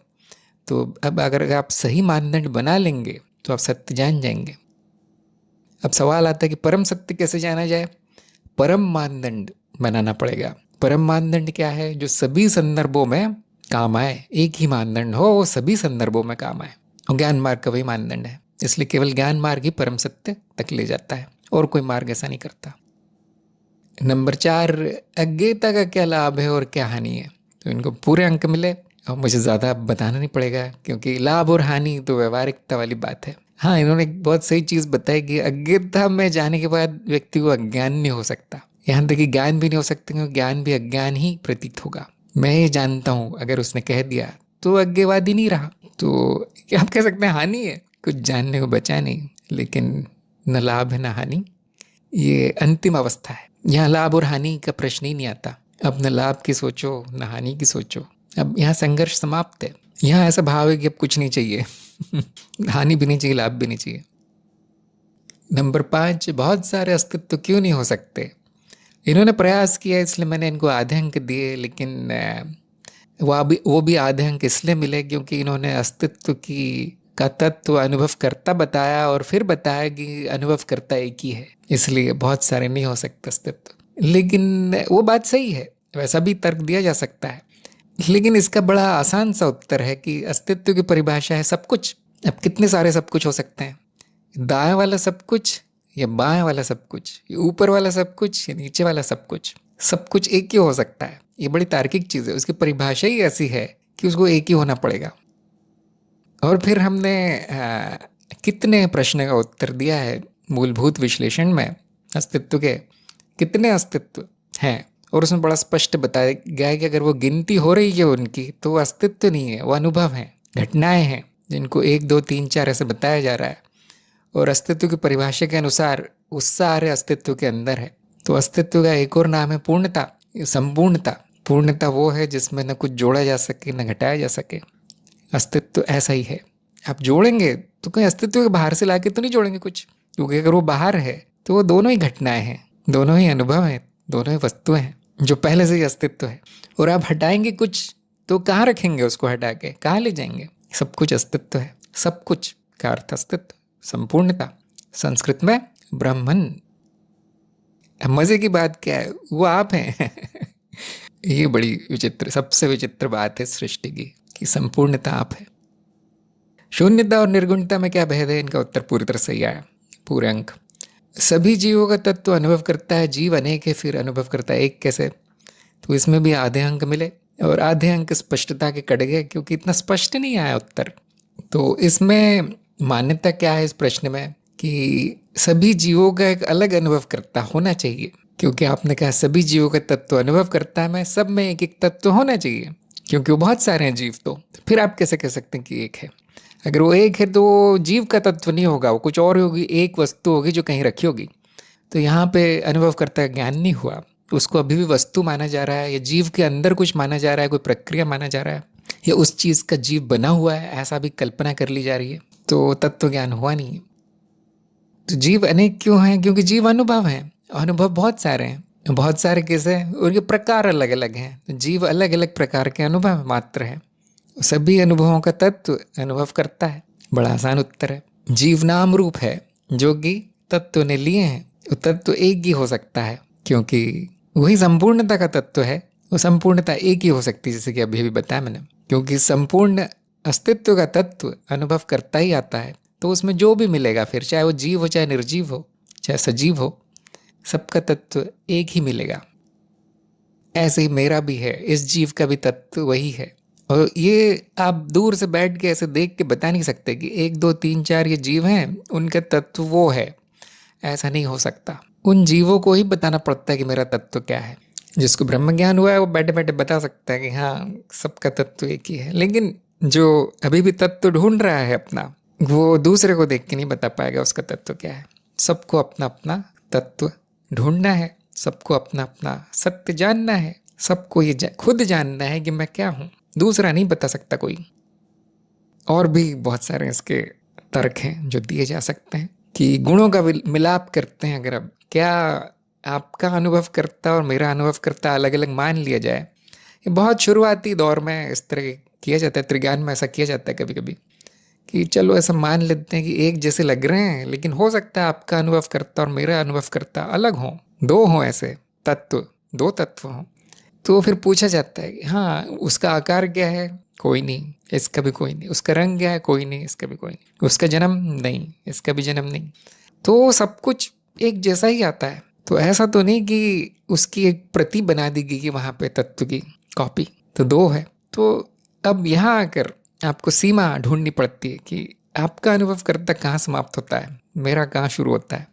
तो अब अगर आप सही मानदंड बना लेंगे तो आप सत्य जान जाएंगे। अब सवाल आता है कि परम सत्य कैसे जाना जाए? परम मानदंड बनाना पड़ेगा। परम मानदंड क्या है? जो सभी संदर्भों में काम आए, एक ही मानदंड हो, वो सभी संदर्भों में काम आए। और ज्ञान मार्ग का वही मानदंड है, इसलिए केवल ज्ञान मार्ग ही परम सत्य तक ले जाता है, और कोई मार्ग ऐसा नहीं करता। नंबर 4, अज्ञेयता का क्या लाभ है और क्या हानि है? तो इनको पूरे अंक मिले, और मुझे ज़्यादा बताना नहीं पड़ेगा, क्योंकि लाभ और हानि तो व्यवहारिकता वाली बात है। हाँ, इन्होंने एक बहुत सही चीज़ बताई कि अज्ञता में जाने के बाद व्यक्ति को अज्ञान नहीं हो सकता। यहाँ तक कि ज्ञान भी नहीं हो सकता, क्योंकि ज्ञान भी अज्ञान ही प्रतीत होगा। मैं ये जानता हूँ, अगर उसने कह दिया तो अज्ञेयवादी नहीं रहा। तो क्या आप कह सकते हैं हानि है, कुछ जानने को बचा नहीं, लेकिन न लाभ है न हानि। ये अंतिम अवस्था है, यहाँ लाभ और हानि का प्रश्न ही नहीं आता। अब न लाभ की सोचो न हानि की सोचो, अब यहाँ संघर्ष समाप्त है। यहाँ ऐसा भाव है कि अब कुछ नहीं चाहिए हानि भी नहीं चाहिए, लाभ भी नहीं चाहिए। नंबर 5, बहुत सारे अस्तित्व क्यों नहीं हो सकते। इन्होंने प्रयास किया इसलिए मैंने इनको आधे अंक दिए, लेकिन वो भी आधे अंक इसलिए मिले क्योंकि इन्होंने अस्तित्व की का तत्व अनुभव करता बताया और फिर बताया कि अनुभव करता एक ही है, इसलिए बहुत सारे नहीं हो सकते अस्तित्व। लेकिन वो बात सही है, वैसा भी तर्क दिया जा सकता है, लेकिन इसका बड़ा आसान सा उत्तर है कि अस्तित्व की परिभाषा है सब कुछ। अब कितने सारे सब कुछ हो सकते हैं, दाएं वाला सब कुछ या बाएं वाला सब कुछ, या ऊपर वाला सब कुछ या नीचे वाला सब कुछ एक ही हो सकता है। ये बड़ी तार्किक चीज़ है, उसकी परिभाषा ही ऐसी है कि उसको एक ही होना पड़ेगा। और फिर हमने कितने प्रश्न का उत्तर दिया है मूलभूत विश्लेषण में, अस्तित्व के कितने अस्तित्व हैं, और उसमें बड़ा स्पष्ट बताया गया है कि अगर वो गिनती हो रही है उनकी, तो वो अस्तित्व नहीं है, वो अनुभव है, घटनाएं हैं, जिनको 1 2 3 4 ऐसे बताया जा रहा है। और अस्तित्व की परिभाषा के अनुसार उस सारे अस्तित्व के अंदर है। तो अस्तित्व का एक और नाम है पूर्णता, संपूर्णता। पूर्णता वो है जिसमें न कुछ जोड़ा जा सके न घटाया जा सके। अस्तित्व ऐसा ही है। आप जोड़ेंगे तो कहीं अस्तित्व के बाहर से लाके तो नहीं जोड़ेंगे कुछ, क्योंकि अगर वो बाहर है तो वो दोनों ही घटनाएं हैं, दोनों ही अनुभव हैं, दोनों ही वस्तुएं हैं जो पहले से ही अस्तित्व है। और आप हटाएंगे कुछ तो कहाँ रखेंगे उसको, हटा के कहाँ ले जाएंगे। सब कुछ अस्तित्व है, सब कुछ का अर्थ अस्तित्व, संपूर्णता, संस्कृत में ब्रह्मन। मजे की बात क्या है, वो आप हैं ये बड़ी विचित्र, सबसे विचित्र बात है सृष्टि की कि संपूर्णता आप है। शून्यता और निर्गुणता में क्या भेद है, इनका उत्तर पूरी तरह सही आया, पूरे अंक। सभी जीवों का तत्व अनुभव करता है, जीव अनेक है फिर अनुभव करता है एक कैसे, तो इसमें भी आधे अंक मिले, और आधे अंक स्पष्टता के कट गए क्योंकि इतना स्पष्ट नहीं आया उत्तर। तो इसमें मान्यता क्या है इस प्रश्न में कि सभी जीवों का एक अलग अनुभव करता होना चाहिए, क्योंकि आपने कहा सभी जीवों का तत्व अनुभव करता है, मैं सब में एक एक तत्व होना चाहिए, क्योंकि वो बहुत सारे हैं जीव। तो फिर आप कैसे कह सकते हैं कि एक है। अगर वो एक है तो जीव का तत्व नहीं होगा, वो कुछ और होगी, एक वस्तु होगी जो कहीं रखी होगी। तो यहाँ पे अनुभव करता ज्ञान नहीं हुआ, उसको अभी भी वस्तु माना जा रहा है, या जीव के अंदर कुछ माना जा रहा है, कोई प्रक्रिया माना जा रहा है, या उस चीज़ का जीव बना हुआ है ऐसा भी कल्पना कर ली जा रही है। तो तत्व ज्ञान हुआ नहीं। तो जीव अनेक क्यों हैं, क्योंकि जीव अनुभव हैं, अनुभव बहुत सारे हैं। बहुत सारे कैसे, उनके प्रकार अलग अलग हैं, तो जीव अलग अलग प्रकार के अनुभव मात्र हैं। सभी अनुभवों का तत्व अनुभव करता है। बड़ा आसान उत्तर है, जीव नाम रूप है जो कि तत्व ने लिए हैं। वो तत्व एक ही हो सकता है क्योंकि वही संपूर्णता का तत्व है, वो संपूर्णता एक ही हो सकती है, जैसे कि अभी भी बताया मैंने, क्योंकि संपूर्ण अस्तित्व का तत्व अनुभव करता ही आता है। तो उसमें जो भी मिलेगा फिर, चाहे वो जीव हो, चाहे निर्जीव हो, चाहे सजीव हो, सबका तत्व एक ही मिलेगा। ऐसे ही मेरा भी है, इस जीव का भी तत्व वही है। और ये आप दूर से बैठ के ऐसे देख के बता नहीं सकते कि 1 2 3 4 ये जीव हैं, उनका तत्व वो है, ऐसा नहीं हो सकता। उन जीवों को ही बताना पड़ता है कि मेरा तत्व क्या है। जिसको ब्रह्म ज्ञान हुआ है वो बैठे बैठे बता सकता है कि हाँ सबका तत्व एक ही है, लेकिन जो अभी भी तत्व ढूंढ रहा है अपना, वो दूसरे को देख के नहीं बता पाएगा उसका तत्व क्या है। सबको अपना अपना तत्व ढूंढना है, सबको अपना अपना सत्य जानना है, सबको ये खुद जानना है कि मैं क्या हूँ, दूसरा नहीं बता सकता कोई। और भी बहुत सारे इसके तर्क हैं जो दिए जा सकते हैं कि गुणों का मिलाप करते हैं। अगर अब क्या आपका अनुभव करता और मेरा अनुभव करता अलग अलग मान लिया जाए, ये बहुत शुरुआती दौर में इस तरह किया जाता है, त्रिज्ञान में ऐसा किया जाता है कभी कभी कि चलो ऐसा मान लेते हैं कि एक जैसे लग रहे हैं, लेकिन हो सकता है आपका अनुभव करता और मेरा अनुभव करता अलग हो, दो हों ऐसे तत्व, दो तत्व हों। तो फिर पूछा जाता है कि हाँ उसका आकार क्या है, कोई नहीं, इसका भी कोई नहीं। उसका रंग क्या है, कोई नहीं, इसका भी कोई नहीं। उसका जन्म नहीं, इसका भी जन्म नहीं। तो सब कुछ एक जैसा ही आता है। तो ऐसा तो नहीं कि उसकी एक प्रति बना दी गई कि वहाँ पे तत्व की कॉपी, तो दो है। तो अब यहाँ आकर आपको सीमा ढूंढनी पड़ती है कि आपका अनुभव करता कहाँ समाप्त होता है, मेरा कहाँ शुरू होता है।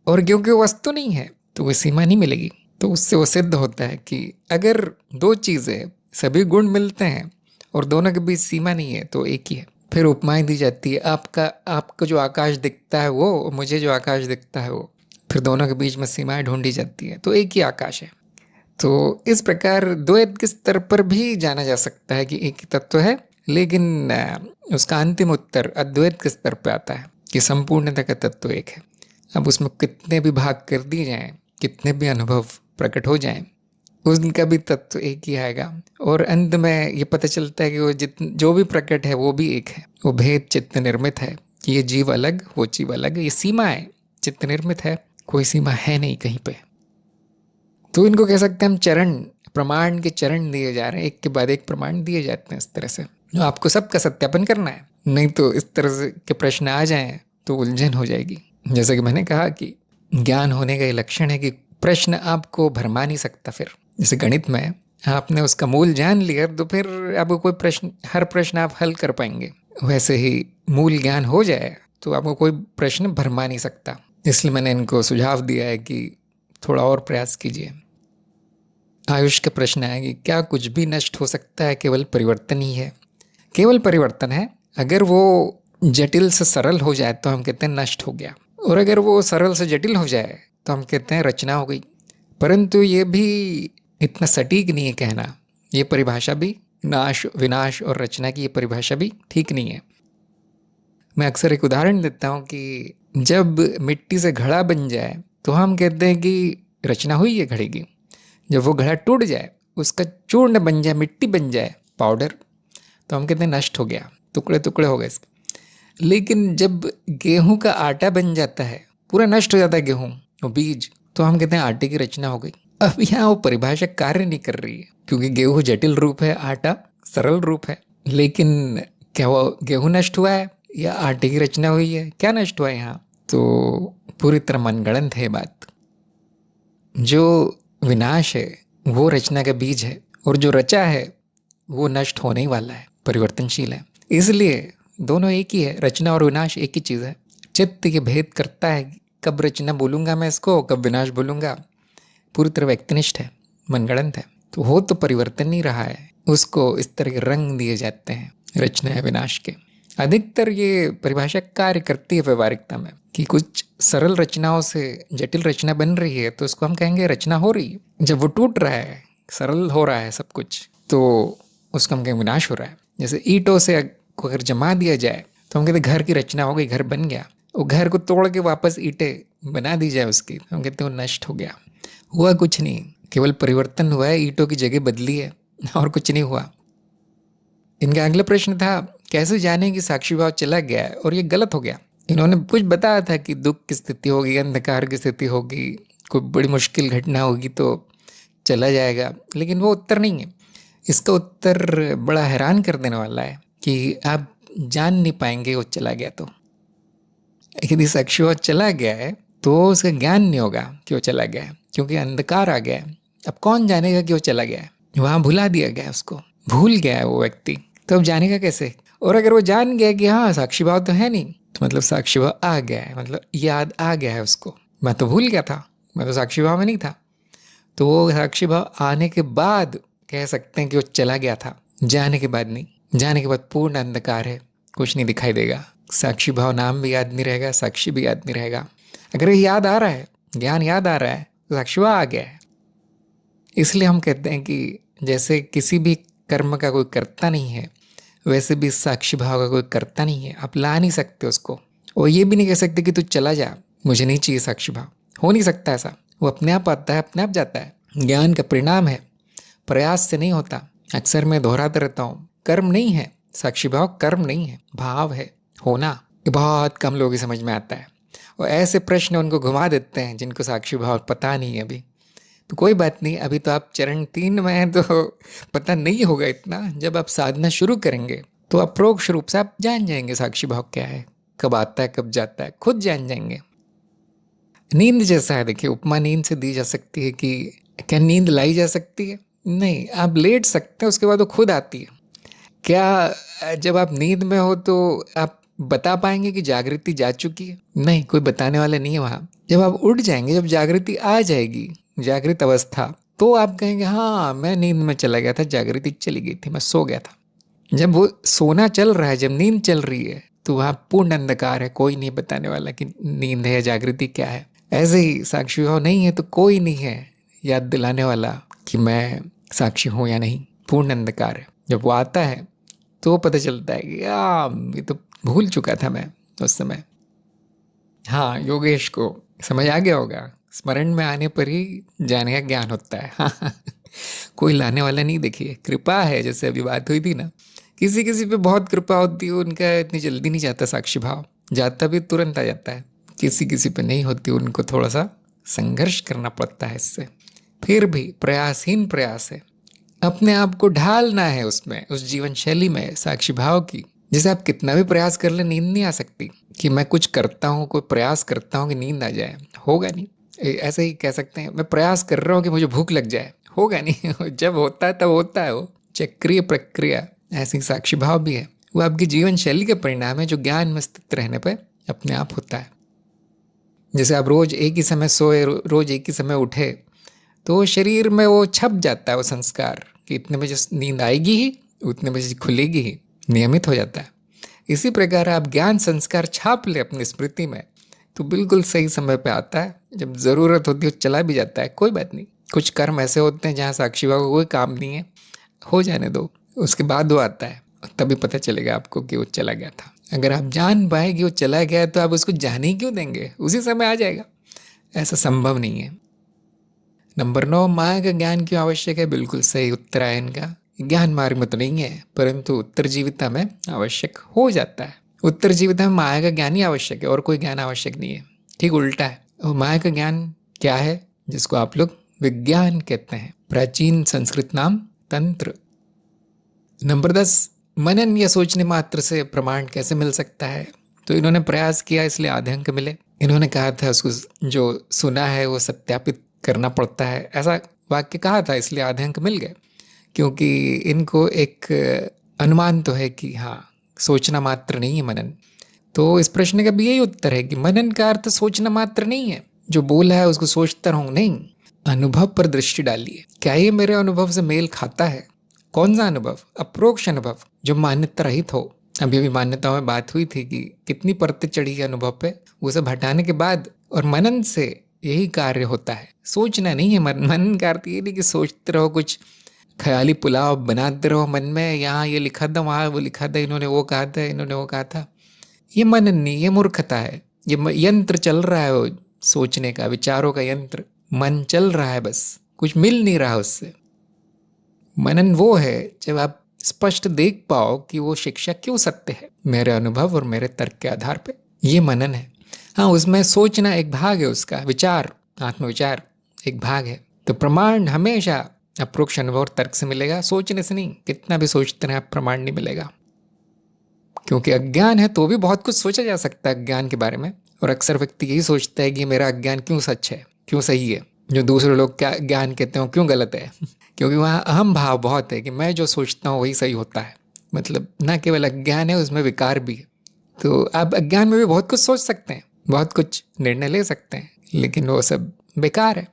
और क्योंकि वो वस्तु नहीं है तो वो सीमा नहीं मिलेगी। तो उससे वो सिद्ध होता है कि अगर दो चीज़ें सभी गुण मिलते हैं और दोनों के बीच सीमा नहीं है तो एक ही है। फिर उपमाएं दी जाती है, आपको जो आकाश दिखता है वो, मुझे जो आकाश दिखता है वो, फिर दोनों के बीच में सीमाएं ढूंढी जाती है तो एक ही आकाश है। तो इस प्रकार द्वैत के स्तर पर भी जाना जा सकता है कि एक ही तत्व है, लेकिन उसका अंतिम उत्तर अद्वैत के स्तर पर आता है कि संपूर्णता का तत्व एक है। अब उसमें कितने भी भाग कर दिए जाएं, कितने भी अनुभव प्रकट हो जाएं, उनका भी तत्व एक ही आएगा। और अंत में ये पता चलता है कि वो जो भी प्रकट है वो भी एक है। वो भेद चित्त निर्मित है कि ये जीव अलग, वो जीव अलग, ये सीमा है, चित्त निर्मित है, कोई सीमा है नहीं कहीं पे। तो इनको कह सकते हैं हम चरण, प्रमाण के चरण दिए जा रहे हैं, एक के बाद एक प्रमाण दिए जाते हैं इस तरह से। आपको सबका सत्यापन करना है, नहीं तो इस तरह से के प्रश्न आ जाएं तो उलझन हो जाएगी। जैसे कि मैंने कहा कि ज्ञान होने का ये लक्षण है कि प्रश्न आपको भरमा नहीं सकता। फिर जैसे गणित में आपने उसका मूल जान लिया तो फिर आपको कोई प्रश्न, हर प्रश्न आप हल कर पाएंगे। वैसे ही मूल ज्ञान हो जाए तो आपको कोई प्रश्न भरमा नहीं सकता। इसलिए मैंने इनको सुझाव दिया है कि थोड़ा और प्रयास कीजिए। आयुष का प्रश्न है कि क्या कुछ भी नष्ट हो सकता है, केवल परिवर्तन ही है? केवल परिवर्तन है। अगर वो जटिल से सरल हो जाए तो हम कहते हैं नष्ट हो गया, और अगर वो सरल से जटिल हो जाए तो हम कहते हैं रचना हो गई। परंतु ये भी इतना सटीक नहीं है कहना। ये परिभाषा भी, नाश, विनाश और रचना की ये परिभाषा भी ठीक नहीं है। मैं अक्सर एक उदाहरण देता हूँ कि जब मिट्टी से घड़ा बन जाए तो हम कहते हैं कि रचना हुई है घड़े की। जब वो घड़ा टूट जाए, उसका चूर्ण बन जाए, मिट्टी बन जाए, पाउडर, तो हम कहते हैं नष्ट हो गया, टुकड़े टुकड़े हो गए। लेकिन जब गेहूं का आटा बन जाता है, पूरा नष्ट हो जाता है गेहूं, वो बीज, तो हम कहते हैं आटे की रचना हो गई। अब यहाँ वो परिभाषा कार्य नहीं कर रही है, क्योंकि गेहूं जटिल रूप है, आटा सरल रूप है। लेकिन क्या वो गेहूं नष्ट हुआ है या आटे की रचना हुई है? क्या नष्ट हुआ है यहाँ? तो पूरी तरह मनगढ़ंत है बात। जो विनाश है वो रचना का बीज है, और जो रचा है वो नष्ट होने ही वाला है, परिवर्तनशील है। इसलिए दोनों एक ही है, रचना और विनाश एक ही चीज़ है। चित्त ये भेद करता है, कब रचना बोलूँगा मैं इसको, कब विनाश बोलूँगा। पूरी तरह व्यक्तिनिष्ठ है, मनगढ़ंत है। तो हो तो परिवर्तन नहीं रहा है, उसको इस तरह के रंग दिए जाते हैं रचना या विनाश के। अधिकतर ये परिभाषा कार्य करती है व्यवहारिकता में कि कुछ सरल रचनाओं से जटिल रचना बन रही है तो उसको हम कहेंगे रचना हो रही है। जब वो टूट रहा है, सरल हो रहा है सब कुछ, तो उसको हम कहेंगे विनाश हो रहा है। जैसे ईंटों से को अगर जमा दिया जाए तो हम कहते घर की रचना हो गई, घर बन गया। वो घर को तोड़ के वापस ईंटें बना दी जाए उसकी, तो हम कहते हैं वो नष्ट हो गया। हुआ कुछ नहीं, केवल परिवर्तन हुआ है, ईंटों की जगह बदली है, और कुछ नहीं हुआ। इनका अगला प्रश्न था कैसे जाने कि साक्षी भाव चला गया है और ये गलत हो गया। इन्होंने कुछ बताया था कि दुख की स्थिति होगी, अंधकार की स्थिति होगी, कोई बड़ी मुश्किल घटना होगी तो चला जाएगा, लेकिन वो उत्तर नहीं है। इसका उत्तर बड़ा हैरान कर देने वाला है कि आप जान नहीं पाएंगे वो चला गया। तो यदि साक्षी भाव चला गया है तो उसका ज्ञान नहीं होगा कि वो चला गया है, क्योंकि अंधकार आ गया है। अब कौन जानेगा कि वो चला गया है? वहाँ भुला दिया गया, उसको भूल गया है वो व्यक्ति, तो अब जानेगा कैसे? और अगर वो जान गया कि हाँ साक्षी भाव तो है नहीं, तो मतलब साक्षी भाव आ गया है, मतलब याद आ गया है उसको, मैं तो भूल गया था, मैं तो साक्षी भाव में नहीं था। तो वो साक्षी भाव आने के बाद कह सकते हैं कि वो चला गया था, जाने के बाद नहीं। जाने के बाद पूर्ण अंधकार है, कुछ नहीं दिखाई देगा। साक्षी भाव नाम भी याद नहीं रहेगा, साक्षी भी याद नहीं रहेगा। अगर ये याद आ रहा है, ज्ञान याद आ रहा है, तो साक्षी भाव आ गया है। इसलिए हम कहते हैं कि जैसे किसी भी कर्म का कोई कर्ता नहीं है, वैसे भी साक्षी भाव का कोई कर्ता नहीं है। आप ला नहीं सकते उसको, और ये भी नहीं कह सकते कि तू चला जा, मुझे नहीं चाहिए साक्षी भाव। हो नहीं सकता ऐसा, वो अपने आप आता है, अपने आप जाता है। ज्ञान का परिणाम है, प्रयास से नहीं होता। अक्सर मैं दोहराता रहता हूँ, कर्म नहीं है साक्षी भाव, कर्म नहीं है, भाव है, होना। ये बहुत कम लोगों की समझ में आता है, और ऐसे प्रश्न उनको घुमा देते हैं जिनको साक्षी भाव पता नहीं है अभी। तो कोई बात नहीं, अभी तो आप चरण 3 में हैं, तो पता नहीं होगा इतना। जब आप साधना शुरू करेंगे तो अप्रोक्ष रूप से आप जान जाएंगे साक्षी भाव क्या है, कब आता है कब जाता है, खुद जान जाएंगे। नींद जैसा है, देखिए उपमा नींद से दी जा सकती है कि क्या नींद लाई जा सकती है? नहीं, आप लेट सकते हैं, उसके बाद वो खुद आती है। क्या जब आप नींद में हो तो आप बता पाएंगे कि जागृति जा चुकी है? नहीं, कोई बताने वाला नहीं है वहां। जब आप उठ जाएंगे, जब जागृति आ जाएगी, जागृत अवस्था, तो आप कहेंगे हाँ मैं नींद में चला गया था, जागृति चली गई थी, मैं सो गया था। जब वो सोना चल रहा है, जब नींद चल रही है, तो वहां पूर्ण अंधकार है, कोई नहीं बताने वाला कि नींद है या जागृति क्या है। ऐसे ही साक्षी भाव नहीं है तो कोई नहीं है याद दिलाने वाला कि मैं साक्षी हूं या नहीं, पूर्ण अंधकार है। जब वो आता है तो पता चलता है कि ये तो भूल चुका था मैं उस समय। हाँ, योगेश को समझ आ गया होगा, स्मरण में आने पर ही जाने का ज्ञान होता है। हाँ, कोई लाने वाला नहीं। देखिए, कृपा है, जैसे अभी बात हुई थी ना, किसी किसी पे बहुत कृपा होती है, उनका इतनी जल्दी नहीं जाता साक्षी भाव, जाता भी तुरंत आ जाता है। किसी किसी पे नहीं होती, उनको थोड़ा सा संघर्ष करना पड़ता है इससे। फिर भी प्रयासहीन प्रयास है, अपने आप को ढालना है उसमें, उस जीवन शैली में साक्षी भाव की। जैसे आप कितना भी प्रयास कर ले, नींद नहीं आ सकती कि मैं कुछ करता हूँ, कोई प्रयास करता हूँ कि नींद आ जाए, होगा नहीं। ऐसे ही कह सकते हैं, मैं प्रयास कर रहा हूँ कि मुझे भूख लग जाए, होगा नहीं। जब होता है तब होता है, वो चक्रीय प्रक्रिया। ऐसी साक्षी भाव भी है, वो आपकी जीवन शैली का परिणाम है, जो ज्ञान में स्थित रहने पर अपने आप होता है। जैसे आप रोज एक ही समय सोए, रोज एक ही समय उठे, तो शरीर में वो छप जाता है, वो संस्कार कि इतने बजे नींद आएगी ही, उतने बजे खुलेगी ही, नियमित हो जाता है। इसी प्रकार आप ज्ञान संस्कार छाप ले अपनी स्मृति में, तो बिल्कुल सही समय पे आता है। जब ज़रूरत होती है चला भी जाता है, कोई बात नहीं। कुछ कर्म ऐसे होते हैं जहाँ साक्षी भाव को कोई काम नहीं है, हो जाने दो, उसके बाद वो आता है, तभी पता चलेगा आपको कि वो चला गया था। अगर आप जान पाए कि वो चला गया तो आप उसको जाने ही क्यों देंगे, उसी समय आ जाएगा, ऐसा संभव नहीं है। नंबर 9, माया का ज्ञान क्यों आवश्यक है? बिल्कुल सही उत्तर है इनका। ज्ञान मार्ग में तो नहीं है, परंतु उत्तर जीविता में आवश्यक हो जाता है। उत्तर जीविता में माया का ज्ञान ही आवश्यक है और कोई ज्ञान आवश्यक नहीं है। ठीक उल्टा है। और माया का ज्ञान क्या है, जिसको आप लोग विज्ञान कहते हैं, प्राचीन संस्कृत नाम तंत्र। नंबर 10, मनन या सोचने मात्र से प्रमाण कैसे मिल सकता है? तो इन्होंने प्रयास किया इसलिए आधे अंक मिले। इन्होंने कहा था उसको जो सुना है वो सत्यापित करना पड़ता है, ऐसा वाक्य कहा था, इसलिए आधे अंक मिल गए। क्योंकि इनको एक अनुमान तो है कि हाँ, सोचना मात्र नहीं है मनन। तो इस प्रश्न का भी यही उत्तर है कि मनन का अर्थ सोचना मात्र नहीं है, जो बोला है उसको सोचता रहूं नहीं, अनुभव पर दृष्टि डालिए, क्या ये मेरे अनुभव से मेल खाता है? कौन सा अनुभव? अप्रोक्ष अनुभव, जो मान्यता रहित हो। अभी भी मान्यताओं में बात हुई थी कि कितनी परतें चढ़ी है अनुभव पे, वो सब हटाने के बाद और मनन से यही कार्य होता है। सोचना नहीं है मनन का अर्थ ये नहीं कि सोचते रहो, कुछ ख्याली पुलाव बनाते रहो मन में, यहाँ ये लिखा था, वहाँ वो लिखा था, इन्होंने वो कहा था, इन्होंने वो कहा था। ये मनन नहीं, ये मूर्खता है। ये यंत्र चल रहा है, वो सोचने का, विचारों का यंत्र, मन चल रहा है, बस कुछ मिल नहीं रहा उससे। मनन वो है जब आप स्पष्ट देख पाओ कि वो शिक्षा क्यों सत्य है, मेरे अनुभव और मेरे तर्क के आधार पे, ये मनन है। हाँ, उसमें सोचना एक भाग है, उसका विचार, आत्मविचार एक भाग है। तो प्रमाण हमेशा अप्रोक्ष अनुभव और तर्क से मिलेगा, सोचने से नहीं। कितना भी सोचते रहे प्रमाण नहीं मिलेगा, क्योंकि अज्ञान है तो भी बहुत कुछ सोचा जा सकता है अज्ञान के बारे में। और अक्सर व्यक्ति यही सोचता है कि मेरा अज्ञान क्यों सच है, क्यों सही है, जो दूसरे लोग क्या ज्ञान कहते हैं क्यों गलत है। क्योंकि वहाँ अहम भाव बहुत है कि मैं जो सोचता हूँ वही सही होता है। मतलब ना केवल अज्ञान है, उसमें विकार भी है। तो आप अज्ञान में भी बहुत कुछ सोच सकते हैं, बहुत कुछ निर्णय ले सकते हैं, लेकिन वो सब बेकार है।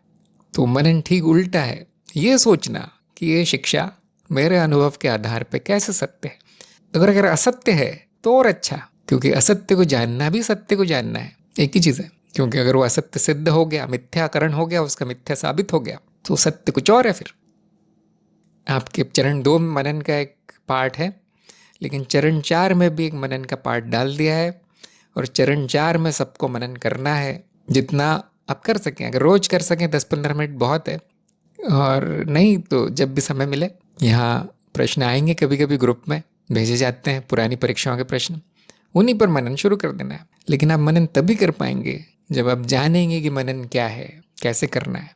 तो मनन ठीक उल्टा है, ये सोचना कि ये शिक्षा मेरे अनुभव के आधार पर कैसे सत्य है। अगर असत्य है तो और अच्छा, क्योंकि असत्य को जानना भी सत्य को जानना है, एक ही चीज़ है। क्योंकि अगर वो असत्य सिद्ध हो गया, मिथ्याकरण हो गया, उसका मिथ्या साबित हो गया, तो सत्य कुछ और है। फिर आपके चरण 2 में मनन का एक पार्ट है, लेकिन चरण 4 में भी एक मनन का पार्ट डाल दिया है। और चरण 4 में सबको मनन करना है, जितना आप कर सकें। अगर रोज कर सकें 10-15 मिनट बहुत है, और नहीं तो जब भी समय मिले। यहाँ प्रश्न आएंगे कभी कभी ग्रुप में भेजे जाते हैं, पुरानी परीक्षाओं के प्रश्न, उन्हीं पर मनन शुरू कर देना है। लेकिन आप मनन तभी कर पाएंगे जब आप जानेंगे कि मनन क्या है, कैसे करना है।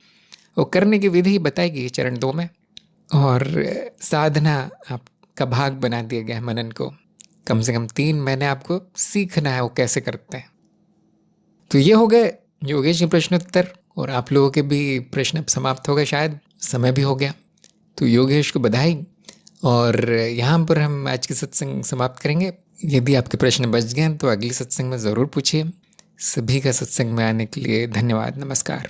वो करने की विधि बताएगी चरण 2 में, और साधना आपका भाग बना दिया गया है मनन को। कम से कम 3 महीने आपको सीखना है वो कैसे करते हैं। तो ये हो गए योगेश जी प्रश्नोत्तर, और आप लोगों के भी प्रश्न समाप्त हो गए, शायद समय भी हो गया। तो योगेश को बधाई। और यहाँ पर हम आज की सत्संग समाप्त करेंगे। यदि आपके प्रश्न बच गए हैं तो अगले सत्संग में ज़रूर पूछिए। सभी का सत्संग में आने के लिए धन्यवाद। नमस्कार।